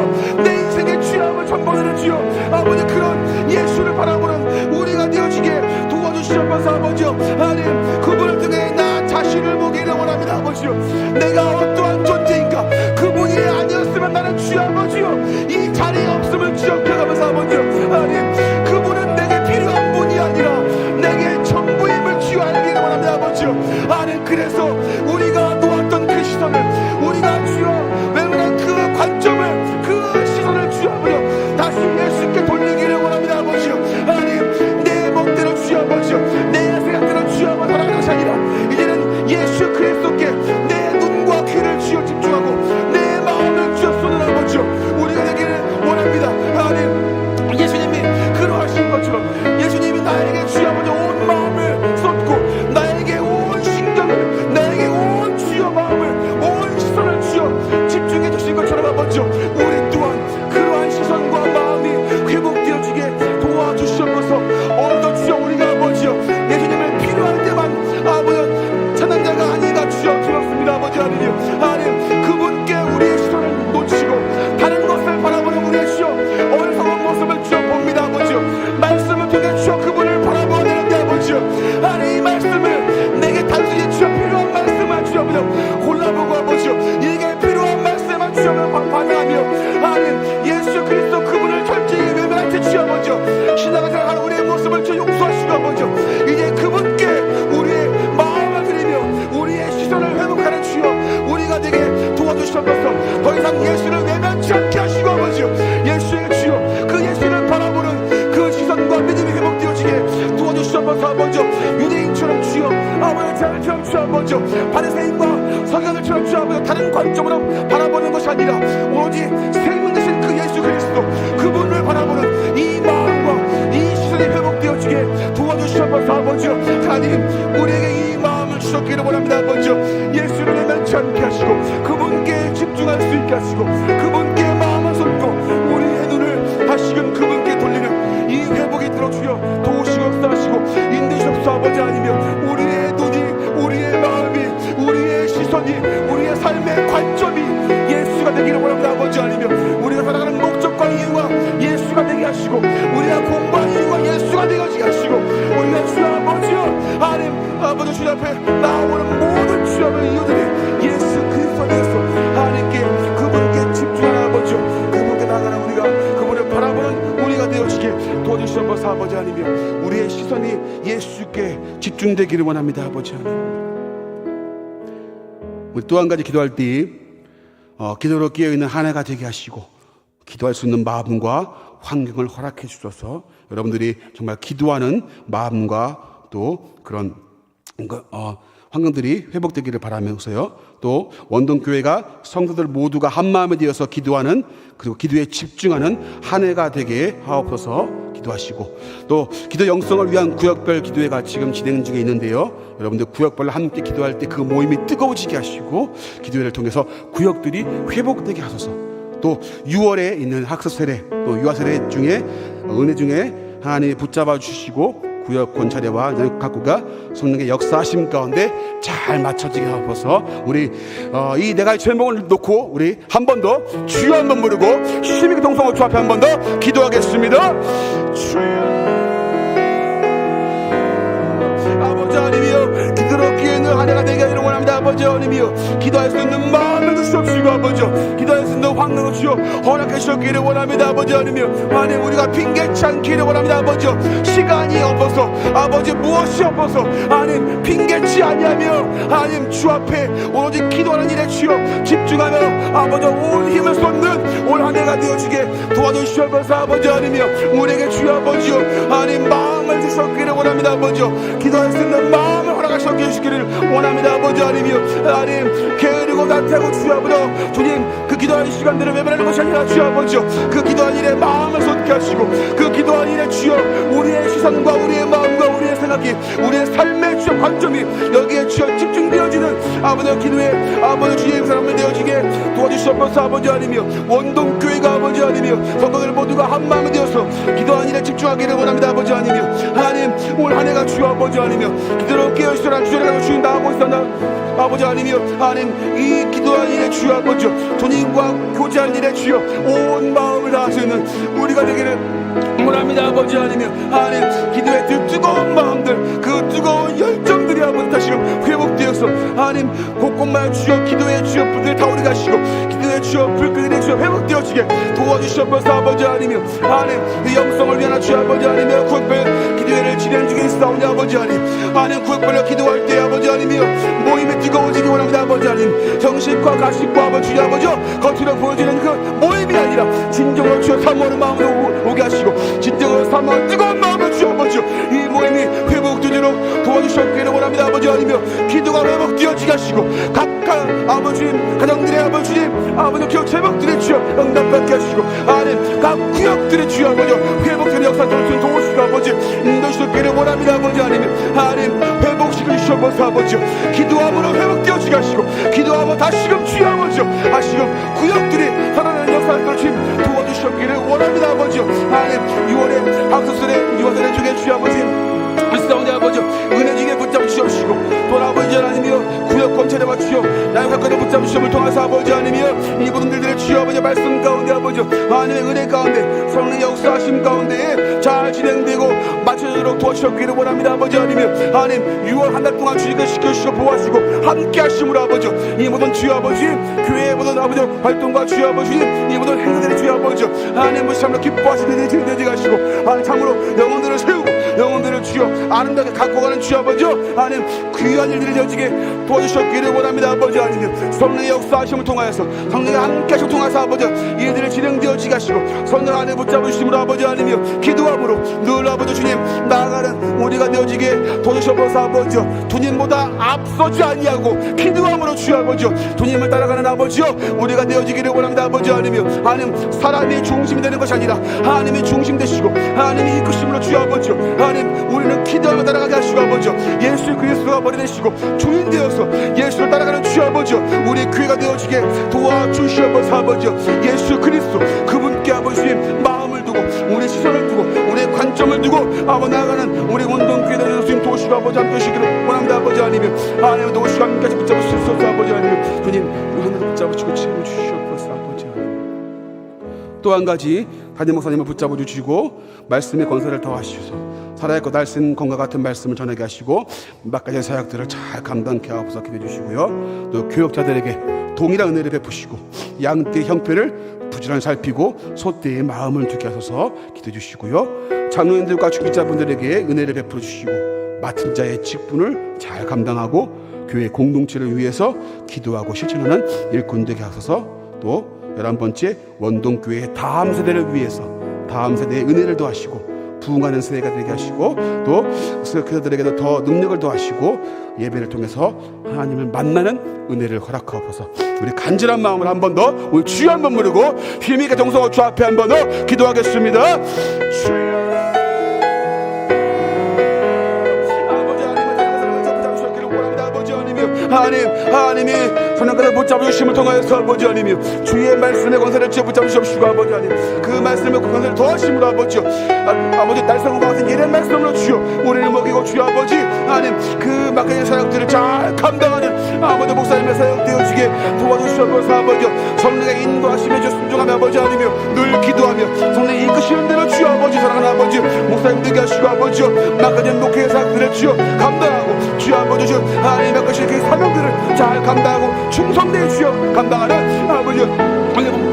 내 인생의 주 아버지 전부를 주여 아버지, 그런 예수를 바라보는 우리가 되어지게 도와주시옵소서. 아버지여 하나님, 그분을 통해 나 자신을 보기를 원합니다. 아버지여, 내가 어떠한 존재인가, 그분이 아니었으면 나는 주 아버지여 이 자리에 없음을 기억해가면서 아버지여 하나님, 그분은 내게 필요한 분이 아니라 내게 전부임을 주여 알기를 원합니다. 아버지여 하나님, 그래서 우리가 놓았던 그 시선을, 우리가 주여 외면한 그 관점을, 그 시선을 주여 아버지여 다시 예수께 돌리기를 원합니다. 아버지여 하나님, 내 멋대로 주여 아버지여, 내 생각대로 주여 아버지 하나님 것이 아니라, 이제는 예수 그리스도께 내 눈과 귀를 주여 집중하고 내 마음을 주여 쏟는 아버지여 우리가 되기를 원합니다. 하나님, 예수님이 그러하신 것처럼 예수님이 나에게 주여 아버지 온 마음을 쏟고, 나에게 온 신경을, 나에게 온 주여 마음을, 온 시선을 주여 집중해 주신 것처럼 아버지여, 우리 또한 그러한 시선과 마음이 회복되어지게 도와주시옵소서. 오늘도 주여 우리가 아버지여 예수님을 필요할 때만 아버지 찾는 자가 아니가 주여 들었습니다. 아버지 하나님, 하나님, 그분께 우리의 시선을 놓치고 다른 것을 바라보는 우리의 주여 어리석은 모습을 주여 봅니다. 아버지여, 말씀을 통해 주여 그분을 바라보아야 되는데 아버지여, 하나님, 이 말씀을 내게 단순히 주여 필요한 말씀만 주여 골라보고 아버지여 이게 필요한 말씀만 주여 반응하며, 하나님, 예수 그리스도 그분을 철저히 외면할 때 주여 아버지여 신앙을 생각하는 우리의 모습을 주여 용서하시고 아버지여, 이제 그분께 우리의 마음을 드리며 우리의 시선을 회복하는 주여 우리가 되게 도와주시옵소서. 더 이상 예수를 외면치 않게 하시고 아버지여, 예수의 주여 그 예수를 바라보는 그 시선과 믿음이 회복되어지게 도와주시옵소서. 아버지여, 유대인처럼 주여 아버지, 자들처럼 주여 아버지여, 바리새인과 서기관들처럼 주여 아버지여 다른 관점으로 바라보는 것이 아니라 오로지 생명 되신 그 예수 그리스도 그분을 바라보는 이 마음과 이 시선이 회복되어지게 도와주시옵소서. 아버지여 하나님, 우리에게 이 마음을 주셨기를 원합니다. 아버지여, 예수를 외면치 않게 하시고 그분께 집중할 수 있게 하시고 그분께 마음을 쏟고 우리의 눈을 다시금 그분께 돌리는 이 회복이 들어 주여 도우시옵소서 하시고 인도시옵소서. 아버지 하나님이여, 우리의 눈이, 우리의 마음이, 우리의 시선이, 우리의 삶의 관점이 예수가 되기를 원합니다. 아버지 하나님이여, 우리가 살아가는 목적과 이유가 예수가 되게 하시고 우리가 공부하는 이유가 예수가 되게 하시고 우리가 주 아버지여 하나님, 아버지 주 앞에 나오는 모든 주 앞의 이유들이 예수 그리스도 되어서 하나님께 그분께 집중하는 아버지여, 그분께 나가는 우리가 그분을 바라보는 우리가 되어지게 도와주시옵소서. 아버지 하나님이여, 우리의 시선이 예수께 집중되기를 원합니다. 아버지 하나님, 우리 또 한 가지 기도할 때 기도로 깨어있는 한 해가 되게 하시고 기도할 수 있는 마음과 환경을 허락해 주셔서 여러분들이 정말 기도하는 마음과 또 그런 환경들이 회복되기를 바라면서요. 또 원동교회가 성도들 모두가 한마음이 되어서 기도하는, 그리고 기도에 집중하는 한 해가 되게 하옵소서 기도하시고, 또 기도 영성을 위한 구역별 기도회가 지금 진행 중에 있는데요. 여러분들 구역별로 함께 기도할 때 그 모임이 뜨거워지게 하시고, 기도회를 통해서 구역들이 회복되게 하소서. 또 6월에 있는 학습 세례, 또 유아 세례 중에 은혜 중에 하나님이 붙잡아 주시고 구역 권차례와 각구가 성령의 역사하심 가운데 잘 맞춰지게 하옵소서. 우리 이 내가 제목을 놓고 우리 한 번 더 주여 한번 부르고 힘있게 동성호 주 앞에 한 번 더 기도하겠습니다. 주여. 아버지 하나님이여, 기도롭기에 늘 한 해가 되게 하기를 원합니다. 아버지 하나님이여, 기도할 수 있는 마음을 주시옵시고, 아버지 기도할 수 있는 환경을 주여 허락해 주셨기를 원합니다. 아버지 하나님이여, 하나님 우리가 핑계치 않기를 원합니다. 아버지 시간이 없어서, 아버지 무엇이 없어서 하나님 핑계치 아니하며 하나님 주 앞에 오로지 기도하는 일에 주여 집중하며 아버지 온 힘을 쏟는 올 한 해가 되어지게 도와주시옵소서. 아버지 하나님이여, 우리에게 주여 아버지여 하나님 마음을 주셨기를 원합니다. 아버지여, 기도할 수 있는 마음을 허락하시게 해주시기를 원합니다. 아버지 하나님이여, 하나님 게으르고 나태하고 주여 아버지 주님 그 기도하는 시간들을 외면하는 것이 아니라 주여 아버지여, 그 기도한 일에 마음을 쏟게 하시고, 그 기도한 일에 주여 우리의 시선과 우리의 마음과 우리의 생각이, 우리의 삶의 주여 관점이 여기에 주여 집중되어지는 아버지 기도에 아버지 주님 사람을 되어지게 도와주시옵소서. 아버지 하나님이여, 원동교회가 아버지 하나님이여 성도들 모두가 한마음이 되어서 기도한 일에 집중하기를 원합니다. 아버지 하나님이여, 하나님 올 한 해가 주여 아버지 하나님이여 기도로 깨어있으라 주여라고 주님 나가고 있었나 아버지 하나님이여, 하나님 이 기도한 일에 주여 아버지 주님과 교제한 일에 주여 온 마음을 다하시는 우리가 되기를 원합니다. 아버지 하나님이여, 하나님 기도의 그 뜨거운 마음들, 그 뜨거운 열정들이 아버지 다시금 회복되어서 하나님 곳곳마다 주여 기도의 주여 불들 타오르게 하시고, 기도의 주여 불길이 주여 회복되어지게 도와주시옵소서. 아버지 하나님이여, 하나님 이 영성을 위한 주여 아버지 하나님이여 구역별 기도회를 진행 중에 있사오니 아버지 하나님 구역별로 기도할 때 아버지 하나님이여 모임이 뜨거워지기 원합니다. 아버지 하나님 정신과 가식과 아버지 아버지여 겉으로 보여지는 그 모임이 아니라 진정으로 주여 사모하는 마음으로 오게 하시고, 진정으로 사모하는 뜨거운 마음으로 주여 아버지여 이 모임이 회복되도록 도와주셨기를 원합니다. 아버지 하나님이여, 기도가 회복되어지게 하시고 각각 아버지 가정들의 아버지 아버지 기억 제목들의 주여 응답받게 하시고, 하나님 각 구역들의 주여 아버지 회복되는 역사들을 도우시고 아버지 인도시키기를 원합니다. 아버지 하나님 회복시키시옵소서. 아버지 기도함으로 회복되어지게 하시고, 기도함으로 다시금 주여 아버지 다시금 구역들이 살아나는 역사들을 주님 도와주셨기를 원합니다. 아버지 하나님 6월에 학습설에 유아설의 중에 주여 아버지 있사오니 아버지 은혜 중에 붙잡으시옵시고, 또 아버지 하나님이여 구역 권체를 맞추시오 나의 가까이 붙잡으시옵을 통해서 아버지 하나님이여 이 모든 일들의 주여 아버지 말씀 가운데 아버지 하나님의 은혜 가운데 성령의 역사하심 가운데 잘 진행되고 맞춰지도록 도와주셨기를 원합니다. 아버지 하나님이여, 하나님 6월 한 달 동안 주님께 지켜주시고 보호하시고 함께 하심으로 아버지 이 모든 주여 아버지 교회의 모든 아버지 활동과 주여 아버지 이 모든 행사들의 주여 아버지 하나님 무시함으로 기뻐하시는 일이 진행되게 하시고, 하나님 참으로 영혼들을 세우고 영혼들을 주여 아름답게 갖고 가는 주여 아버지 하나님 귀한 일들이 되어지게 도와주셨기를 원합니다. 아버지 하나님 성령의 역사하심을 통하여서 성령의 함께 하심을 통해서 아버지 이 일들이 진행되어지게 하시고, 성령 안에 붙잡으심으로 아버지 하나님이여 기도함으로 늘 아버지 주님 나아가는 우리가 되어지게 도와주셔서 아버지 주님보다 앞서지 아니하고 기도함으로 주여 아버지 주님을 따라가는 아버지 우리가 되어지기를 원합니다. 아버지 하나님이여, 하나님 사람이 중심이 되는 것이 아니라 하나님이 중심 되시고 하나님이 이끄심으로 주여 아버지 하나님 우리는 기도하며 따라가게 하시고 아버지 예수 그리스도가 머리 되시고 주인 되어서 예수를 따라가는 주여 아버지 우리의 교회가 되어지게 도와주시옵소서. 아버지 예수 그리스도 그분께 아버지 마음을 두고 우리의 시선을 두고 우리의 관점을 두고 아버지 나아가는 우리 원동교회 되는 주님 도우시고 아버지 함께 하시기를 원합니다. 아버지 하나님 하나님 도우시고 함께 붙잡으시옵소서. 아버지 하나님 주님 우리 하나님 붙잡으시고 치료 주시옵소서. 아버지 또 한 가지 담임 목사님을 붙잡아 주시고 말씀의 권세를 더하시소서. 살아야 할 날씬 건과 같은 말씀을 전하게 하시고 막가지 사역들을 잘 감당케 하옵소서 기도해 주시고요. 또 교역자들에게 동일한 은혜를 베푸시고 양떼의 형편을 부지런히 살피고 소떼의 마음을 두게 하소서 기도해 주시고요. 장로님들과 중직자분들에게 은혜를 베풀어 주시고 맡은 자의 직분을 잘 감당하고 교회 공동체를 위해서 기도하고 실천하는 일꾼 되게 하소서. 또 11번째 원동교회의 다음 세대를 위해서 다음 세대의 은혜를 더하시고 부흥하는 세대가 되게 하시고 또 그들에게도 더 능력을 더하시고 예배를 통해서 하나님을 만나는 은혜를 허락하옵소서. 우리 간절한 마음으로 한 번 더 우리 주여 한번 부르고 힘있게 정성을 주 앞에 한 번 더 기도하겠습니다. 주여 하나님이 선악과를 붙잡으심을 통하여서 아버지 하나님이요 주의 말씀의 권세를 지어 붙잡으시옵시고 아버지 하나님 그 말씀의 권세를 더하심으로 아버지요 아버지 날성과 같은 예의 말씀으로 주여 우리를 먹이고 주여 아버지 하나님 그 막강한 사역들을 잘 감당하는 아버지 목사님의 사역 되어지게 도와주시옵소서 아버지요 성령의 인도하심에 주 순종하며 아버지 하나님이요 늘 기도하며 성령의 이끄시는 대로 주여 아버지 사랑하는 아버지 목사님 되게 하시고 아버지요 막강한 목회의 사역들을 주여 감당하고 주여 아버지 주여 하나님 막강하신 그 사명들을 잘 감당하고 충성되어 주여 감당하는 아버지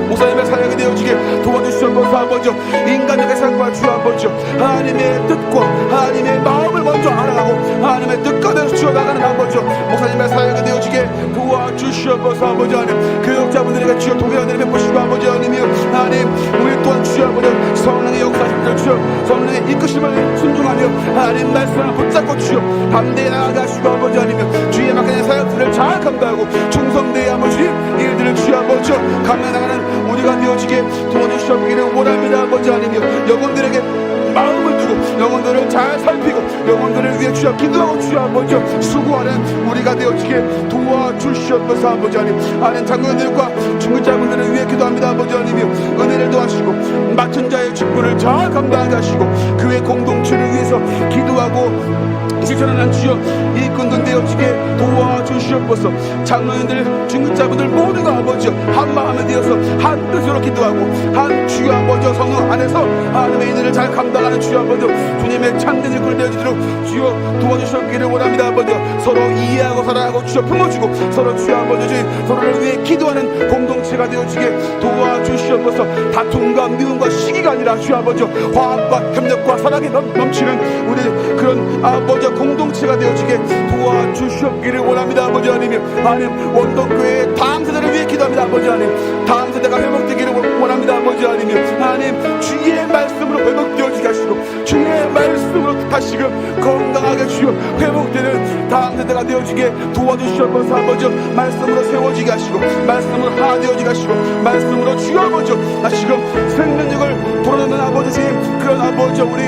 목사님의 사역이 되어지게 도와주시옵소서 아버지 인간적인 삶과 주 아버지 하나님의 뜻과 하나님의 마음을 먼저 알아가고 하나님의 뜻과대로 주어나가는 아버지 목사님의 사역이 되어지게 도와주시옵소서 아버지 하나님 교역자분들에게 주여 동행하는 베푸시고 아버지 하나님이여 하나님 우리 또한 주 아버지 성령의 역사심을 주여 성령의 이끄심을 순종하며 하나님 말씀을 붙잡고 주여 담대히 나아가 하시고 아버지 하나님이여 주의 막힌 사역들을 잘 감당하고 충성되이 아버지 일들을 주여 아버지 감당하는 우리가 되어지게 도와주시옵기를 원합니다 아버지 하나님이여 영혼들에게 마음을 두고 영혼들을 잘 살피고 영혼들을 위해 주여 기도하고 주여 아버지 수고하는 우리가 되어지게 도와주시옵소서 아버지 하나님 하나님 장로님들과 중직자분들을 위해 기도합니다 아버지 하나님이여 은혜를 도하시고 맡은 자의 직분을 잘 감당하게 하시고 교회 공동체를 위해서 기도하고 실천하는 주여 일꾼들 되어지게 도와주시옵소서 장로님들 중직자분들 모두가 아버지 한 마음에 되어서 한 뜻으로 기도하고 한 주여 아버지 성령 안에서 하나님의 인을 잘 감당하는 주여 아버지 주님의 참된 일꾼이 되어지도록 주여 도와주시기를 원합니다 아버지 서로 이해하고 사랑하고 주여 품어주고 서로 주여 아버지 서로를 위해 기도하는 공동체가 되어지게 도와주시옵소서 다툼과 미움과 시기가 아니라 주여 아버지 화합과 협력과 사랑이 넘치는 우리 그런 아버지 공동체가 되어지게 도와주시옵기를 원합니다 아버지 하나님 하나님 원동교회 다음 세대를 위해 기도합니다 아버지 하나님 다음 세대가 회복되기를 원합니다 아버지 하나님 하나님 주의 말씀으로 회복되어지게 하시고 주의 말씀으로 다시금 건강하게 주여 회복되는 다음 세대가 되어지게 도와주시옵소서 아버지 말씀으로 세워지게 하시고 말씀으로 하나 되어지게 하시고 말씀으로 주여 아버지 다시금 생명력을 불어넣는 아버지 그런 아버지 우리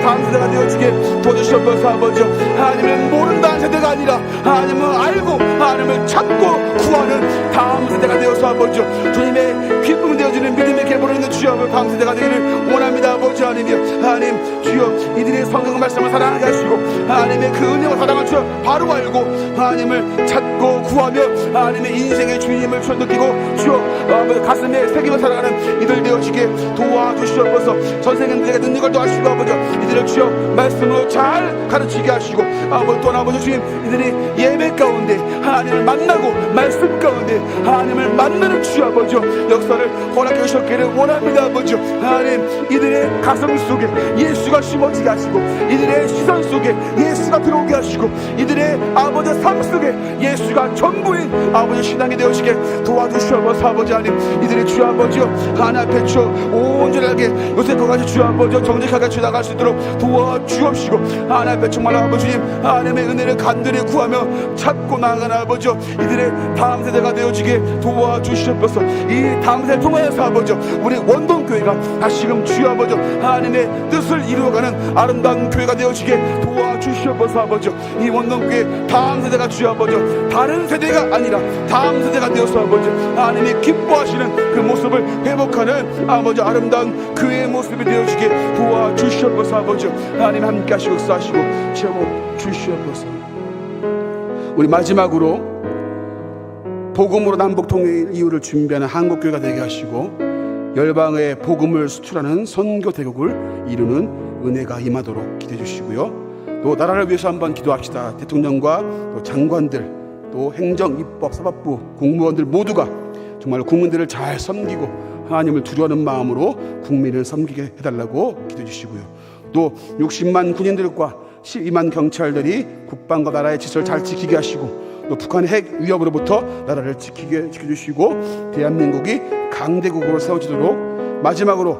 다음 세대가 되어지게 도와주시옵소서 아버지 하나님은 모른다는 세대가 아니라 하나님은 알고 하나님을 찾고 구하는 다음 세대가 되어서 아버지 주님의 기쁨이 되어지는 믿음의 계보를 있는 주여 다음 세대가 되기를 원합니다 아버지 하나님이여 하나님 주여 이들의 성경 말씀을 사랑하게 하시고 하나님의 그 은혜와 사랑을 주여 바로 알고 하나님을 찾고 구하며 하나님의 인생의 주님을 주여 느끼고 주여 가슴에 새기며 살아가는 이들 되어지게 도와주시옵소서 선생님들에게 능력을 더하시고 아버지 이들을 주여 말씀으로 잘 가르치게 하시고 아버지 또한 아버지 주님 이들이 예배 가운데 하나님을 만나고 말씀 가운데 하나님을 만나는 주여 아버지 역사를 허락해 주셨기를 원합니다 아버지 하나님 이들의 가슴 속에 예수가 심어지게 하시고 이들의 시선 속에 예수가 들어오게 하시고 이들의 아버지 삶 속에 예수가 전부인 아버지 신앙이 되어지게 도와주시옵소서 아버지 하나님 이들의 주여 아버지 하나 앞에 주여 온전하게 요새까지 주여 아버지 정직하게 주여 나갈 수 있도록 도와주옵시고 하나 앞에 정말 아버지님 하나님의 은혜를 간절히 구하며 찾고 나아가는 아버지 이들의 다음 세대가 되어지게 도와주시옵소서 이 다음 세대 통하여서 아버지 우리 원동교회가 다시금 주여 아버지 하나님의 뜻을 이루어가는 아름다운 교회가 되어지게 도와주시옵소서 아버지 이 원동교회 다음 세대가 주여 아버지 다른 세대가 아니라 다음 세대가 되어서 아버지 하나님이 기뻐하시는 그 모습을 회복하는 아버지 아름다운 교회의 모습이 되어지게 도와주시옵소서 아버지 하나님 함께 하시고 역사하시고 채워주시옵소서 우리 마지막으로 복음으로 남북통일 이후를 준비하는 한국교회가 되게 하시고 열방의 복음을 수출하는 선교 대국을 이루는 은혜가 임하도록 기도해 주시고요 또 나라를 위해서 한번 기도합시다 대통령과 또 장관들 또 행정, 입법, 사법부 공무원들 모두가 정말 국민들을 잘 섬기고 하나님을 두려워하는 마음으로 국민을 섬기게 해달라고 기도해 주시고요 또 60만 군인들과 12만 경찰들이 국방과 나라의 질서를 잘 지키게 하시고 또 북한의 핵 위협으로부터 나라를 지켜주시고 대한민국이 강대국으로 세워지도록 마지막으로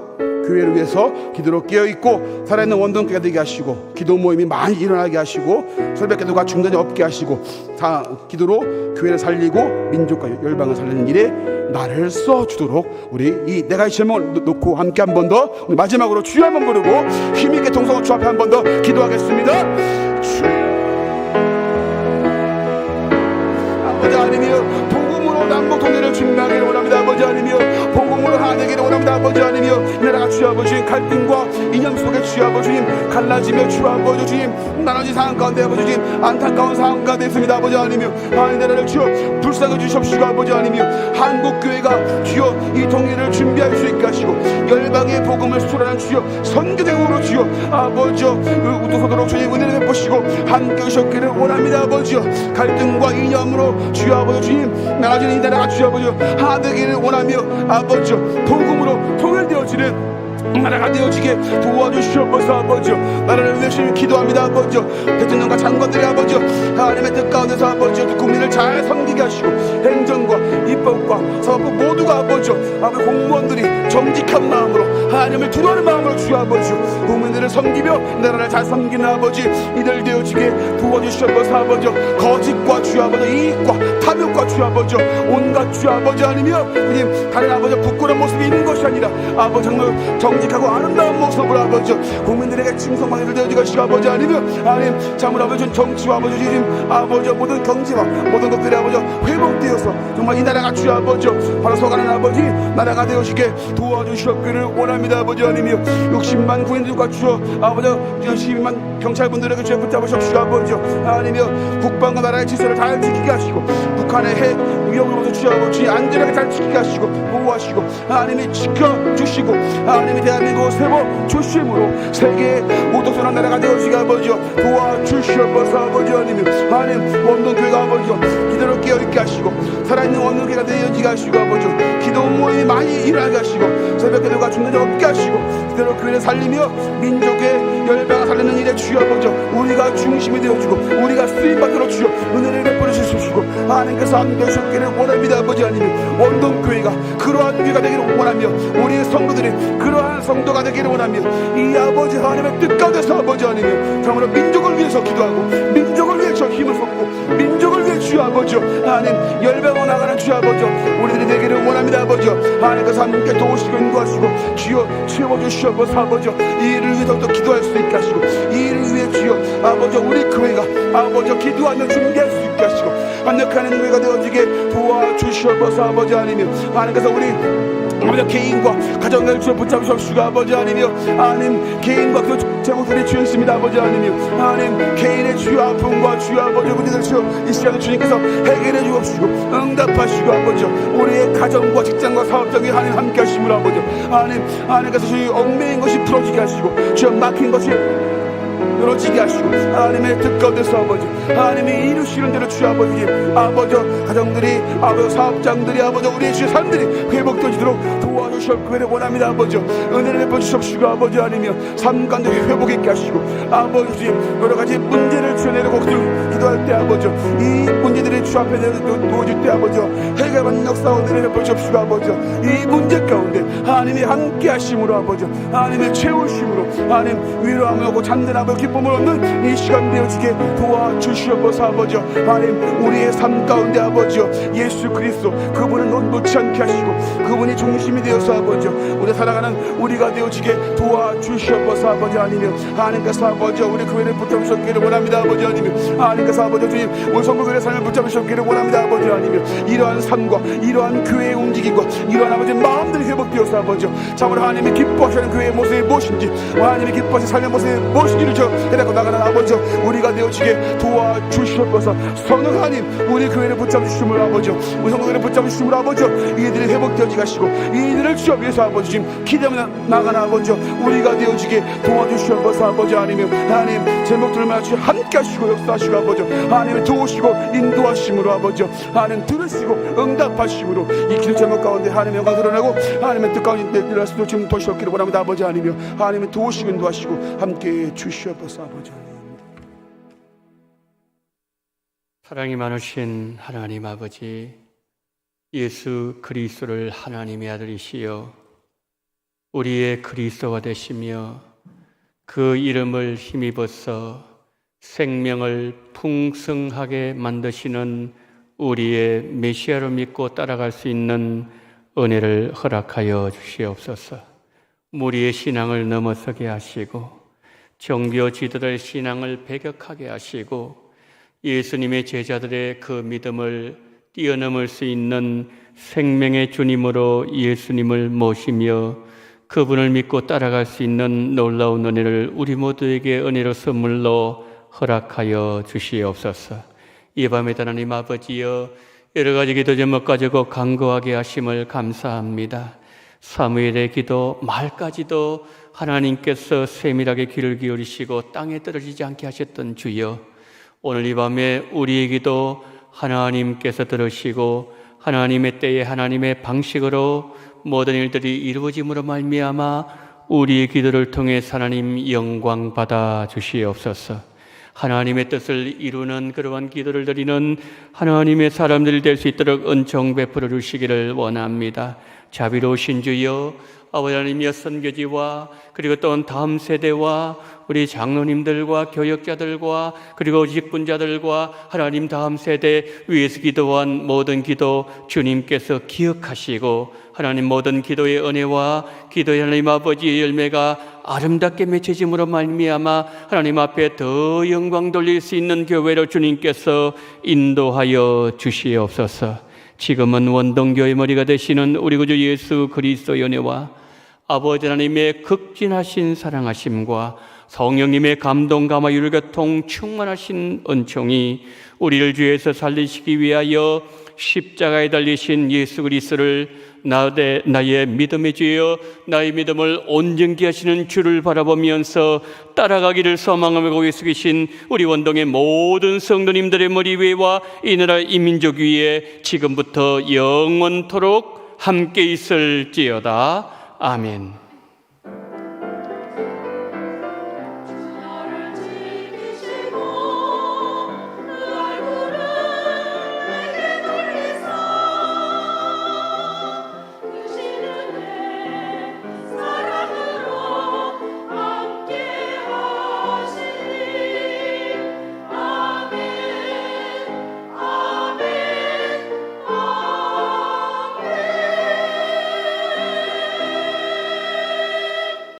교회를 위해서 기도로 깨어있고 살아있는 원동교가 되게 하시고 기도 모임이 많이 일어나게 하시고 새벽기도가 중단이 없게 하시고 다 기도로 교회를 살리고 민족과 열방을 살리는 일에 나를 써주도록 우리 이 내가 이 제목을 놓고 함께 한 번 더 마지막으로 주여 한번 부르고 힘있게 동성호 주 앞에 한 번 더 기도하겠습니다. 아버지 하나님이여, 복음으로 남북 통일을 준비하기를 원합니다. 아버지 하나님이여, 복음으로 하되기를 원합니다. 아버지 하나님이여, 이 나라가 주 아버지 갈등과 이념 속에 주 아버지 갈라지며 주 아버지 주님 나눠진 상황 가운데 아버지 주님 안타까운 상황 가운데 있습니다. 아버지 하나님이여, 하나님 나라를 주여 불쌍히 주십시오. 아버지 하나님이여, 한국교회가 주여 이 통일을 준비할 수 있게 하시고 열방의 복음을 수출하는 주여 선교대우로 주여 아버지여 우두서도록 주님 은혜를 베푸시고 함께 하셨기를 원합니다. 아버지여, 갈등과 이념으로 주여 아버지 주님 나눠진 이 나라가 주여 아버지여 하되기를 원하며 아버지여 복음으로 통일되어지는 나라가 되어지게 도와주시옵소서. 아버지여, 나라를 위해 열심히 기도합니다. 아버지여, 대통령과 장관들이 아버지여 하나님의 뜻 가운데서 아버지여 국민을 잘 섬기게 하시고 행정과 입법과 사법부 모두가 아버지여 아버지 공무원들이 정직한 마음으로 하나님을 두려워하는 마음으로 주여 아버지여 국민들을 섬기며 나라를 잘 섬기는 아버지 이들 되어지게 도와주시옵소서. 아버지여, 거짓과 주여 아버지 이익과 탐욕과 주여 아버지여 온갖 주여 아버지 아니며 주님 다른 아버지 부끄러운 모습이 있는 것이 아니라 아버지 정말 정직하고 아름다운 모습으로 아버지 국민들에게 칭송받을 되어지가 시고 아버지 아니며 하나님 참으로 아버지 정치와 아버지 주님 아버지 모든 경제와 모든 것들이 아버지 회복되어서 정말 이 나라가 주여 아버지 바로 서가는 아버지 나라가 되어지게 도와주시옵기를 원합니다. 아버지 아니며 60만 군인들과 주여 아버지 12만 경찰분들에게 주여 붙잡으시옵시고 아버지 하나님이여 국방과 나라의 질서를 잘 지키게 하시고 북한의 핵 위협으로부터 주여 아버지 안전하게 잘 지키게 하시고 보호하시고 하나님이 지켜주시고 하나님이 대한민국을 세워주심으로 세계의 우뚝선한 나라가 되어지게 아버지여 도와주시옵소서. 아버지 하나님 원동교회가 아버지여 기도를 깨어있게 하시고 살아있는 원동교회가 되어지게 하시고 아버지여 기도 모임이 많이 일어나게 하시고 새벽기도가 중단이 없게 하시고 기도로 교회를 살리며 민족의 열방을 살리는 일에 주여 아버지여 우리가 중심이 되어주고 우리가 쓰임받도록 주여 은혜를 베풀어 주시고 하나님께서 함께 하셨기를 원합니다. 아버지 하나님 원동교회가 그러한 교회가 되기를 원하며 우리의 성도들이 그러한 성도가 되기를 원하며 이 아버지 하나님의 뜻 가운데서 아버지 하나님 참으로 민족을 위해서 기도하고 민족을 위해서 힘을 쏟고 민족을 위해 주여 아버지여 하나님 열방으로 나가는 주여 아버지여 우리들이 되기를 원합니다. 아버지여 하나님께서 함께 도우시고 인도하시고 주여 채워주시옵소서. 아버지여 이 일을 위해 더욱더 기도할 수 있게 하시고 이 일을 위해 주여 아버지여 우리 교회가 아버지여 기도하며 준비할 수 있게 하시고 완벽한 교회가 되어지게 도와주시옵소서. 아버지 하나님 하나님께서 우리 아버지 개인과 가정을 주여 붙잡으시옵시고 아버지 하나님이여 하나님 개인과 그 제목들이 주였습니다. 아버지 하나님이여 하나님 개인의 주여 아픔과 주여 아버지 우리들 주여 이 시간에 주님께서 해결해 주옵시고 응답하시고 아버지여 우리의 가정과 직장과 사업적인 하나님 함께 하심으로 아버지여 하나님께서 주여 얽매인 것이 풀어지게 하시고 주여 막힌 것이 열어지게 하시고 하나님의 뜻 가운데서 아버지 하나님이 이루시는 대로 주여 아버지님 아버지 가정들이 아버지 사업장들이 아버지 우리의 주의 삶들이 회복되어지도록 도와주시옵기를 원합니다. 아버지 은혜를 베푸시옵시고 아버지 하나님이여 삶 가운데 회복 있게 하시고 아버지 여러가지 문제를 주내려고 기도할 때 아버지 이 문제들이 주 앞에 놓아질 때 아버지 해결받는 역사와 은혜를 베푸시옵시고 아버지 이 문제 가운데 하나님이 함께 하심으로 아버지 하나님의 채우심으로 하나님 위로하고 잔든하고 기쁨을 얻는 이 시간 되어지게 도와주시옵소서. 아버지 하나님 우리의 삶 가운데 아버지 예수 그리스도 그분은 놓지 않게 하시고 그분이 중심이 되어서 아버지 우리 살아가는 우리가 되어지게 도와주시옵소서. 아버지 하나님 하나님께서 아버지 우리 교회를 붙잡으셨기를 원합니다. 아버지 하나님 하나님께서 아버지 주님 우리 성도교회의 삶을 붙잡으셨기를 원합니다. 아버지 하나님 이러한 삶과 이러한 교회의 움직임과 이러한 아버지 마음들이 회복되어서 아버지 참으로 하나님이 기뻐하시는 교회의 모습이 무엇인지 하나님이 기뻐하시는 삶의 모습이 무엇인지를 해내고 나가는 아버지 우리가 되어지게 도와주시옵소서. 성령 하나님 우리 교회를 붙잡으시므로 아버지 우리 성도들을 붙잡으시므로 아버지 이들이 회복되어지게 하시고 이들을 주여 위해서 아버지 지금 기대하며 나가는 아버지 우리가 되어지게 도와주시옵소서. 아버지 하나님 제목들만 주여 함께 하시고 역사하시고 아버지 하나님을 도우시고 인도하심으로 아버지 하나님 들으시고 응답하심으로 이 기도 제목 가운데 하나님의 영광 드러나고 하나님의 뜻 가운데 일어날 수 있도록 지금 도시옵기를 원합니다. 아버지 하나님이여 하나님의 도우시고 인도하시고 함께 주시옵소서. 아버지 사랑이 많으신 하나님 아버지 예수 그리스도를 하나님의 아들이시여 우리의 그리스도가 되시며 그 이름을 힘입어서 생명을 풍성하게 만드시는 우리의 메시아를 믿고 따라갈 수 있는 은혜를 허락하여 주시옵소서. 무리의 신앙을 넘어서게 하시고 정교지도자의 신앙을 배격하게 하시고 예수님의 제자들의 그 믿음을 뛰어넘을 수 있는 생명의 주님으로 예수님을 모시며 그분을 믿고 따라갈 수 있는 놀라운 은혜를 우리 모두에게 은혜로 선물로 허락하여 주시옵소서. 이 밤에 하나님 아버지여, 여러 가지 기도 제목 가지고 간구하게 하심을 감사합니다. 사무엘의 기도 말까지도 하나님께서 세밀하게 귀를 기울이시고 땅에 떨어지지 않게 하셨던 주여, 오늘 이 밤에 우리의 기도 하나님께서 들으시고 하나님의 때에 하나님의 방식으로 모든 일들이 이루어짐으로 말미암아 우리의 기도를 통해 하나님 영광 받아 주시옵소서. 하나님의 뜻을 이루는 그러한 기도를 드리는 하나님의 사람들이 될 수 있도록 은총 베풀어 주시기를 원합니다. 자비로우신 주여, 아버지 하나님의 선교지와 그리고 또 다음 세대와 우리 장로님들과 교역자들과 그리고 직분자들과 하나님 다음 세대 위에서 기도한 모든 기도 주님께서 기억하시고 하나님 모든 기도의 은혜와 기도의 하나님 아버지의 열매가 아름답게 맺혀짐으로 말미암아 하나님 앞에 더 영광 돌릴 수 있는 교회로 주님께서 인도하여 주시옵소서. 지금은 원동교의 머리가 되시는 우리 구주 예수 그리스도의 은혜와 아버지 하나님의 극진하신 사랑하심과 성령님의 감동 감화 유료교통 충만하신 은총이 우리를 주에서 살리시기 위하여 십자가에 달리신 예수 그리스도를 나의 믿음의 주여, 나의 믿음을 온전케 하시는 주를 바라보면서 따라가기를 소망하며 거기서 계신 우리 원동의 모든 성도님들의 머리 위와 이 나라 이 민족 위에 지금부터 영원토록 함께 있을지어다. 아멘.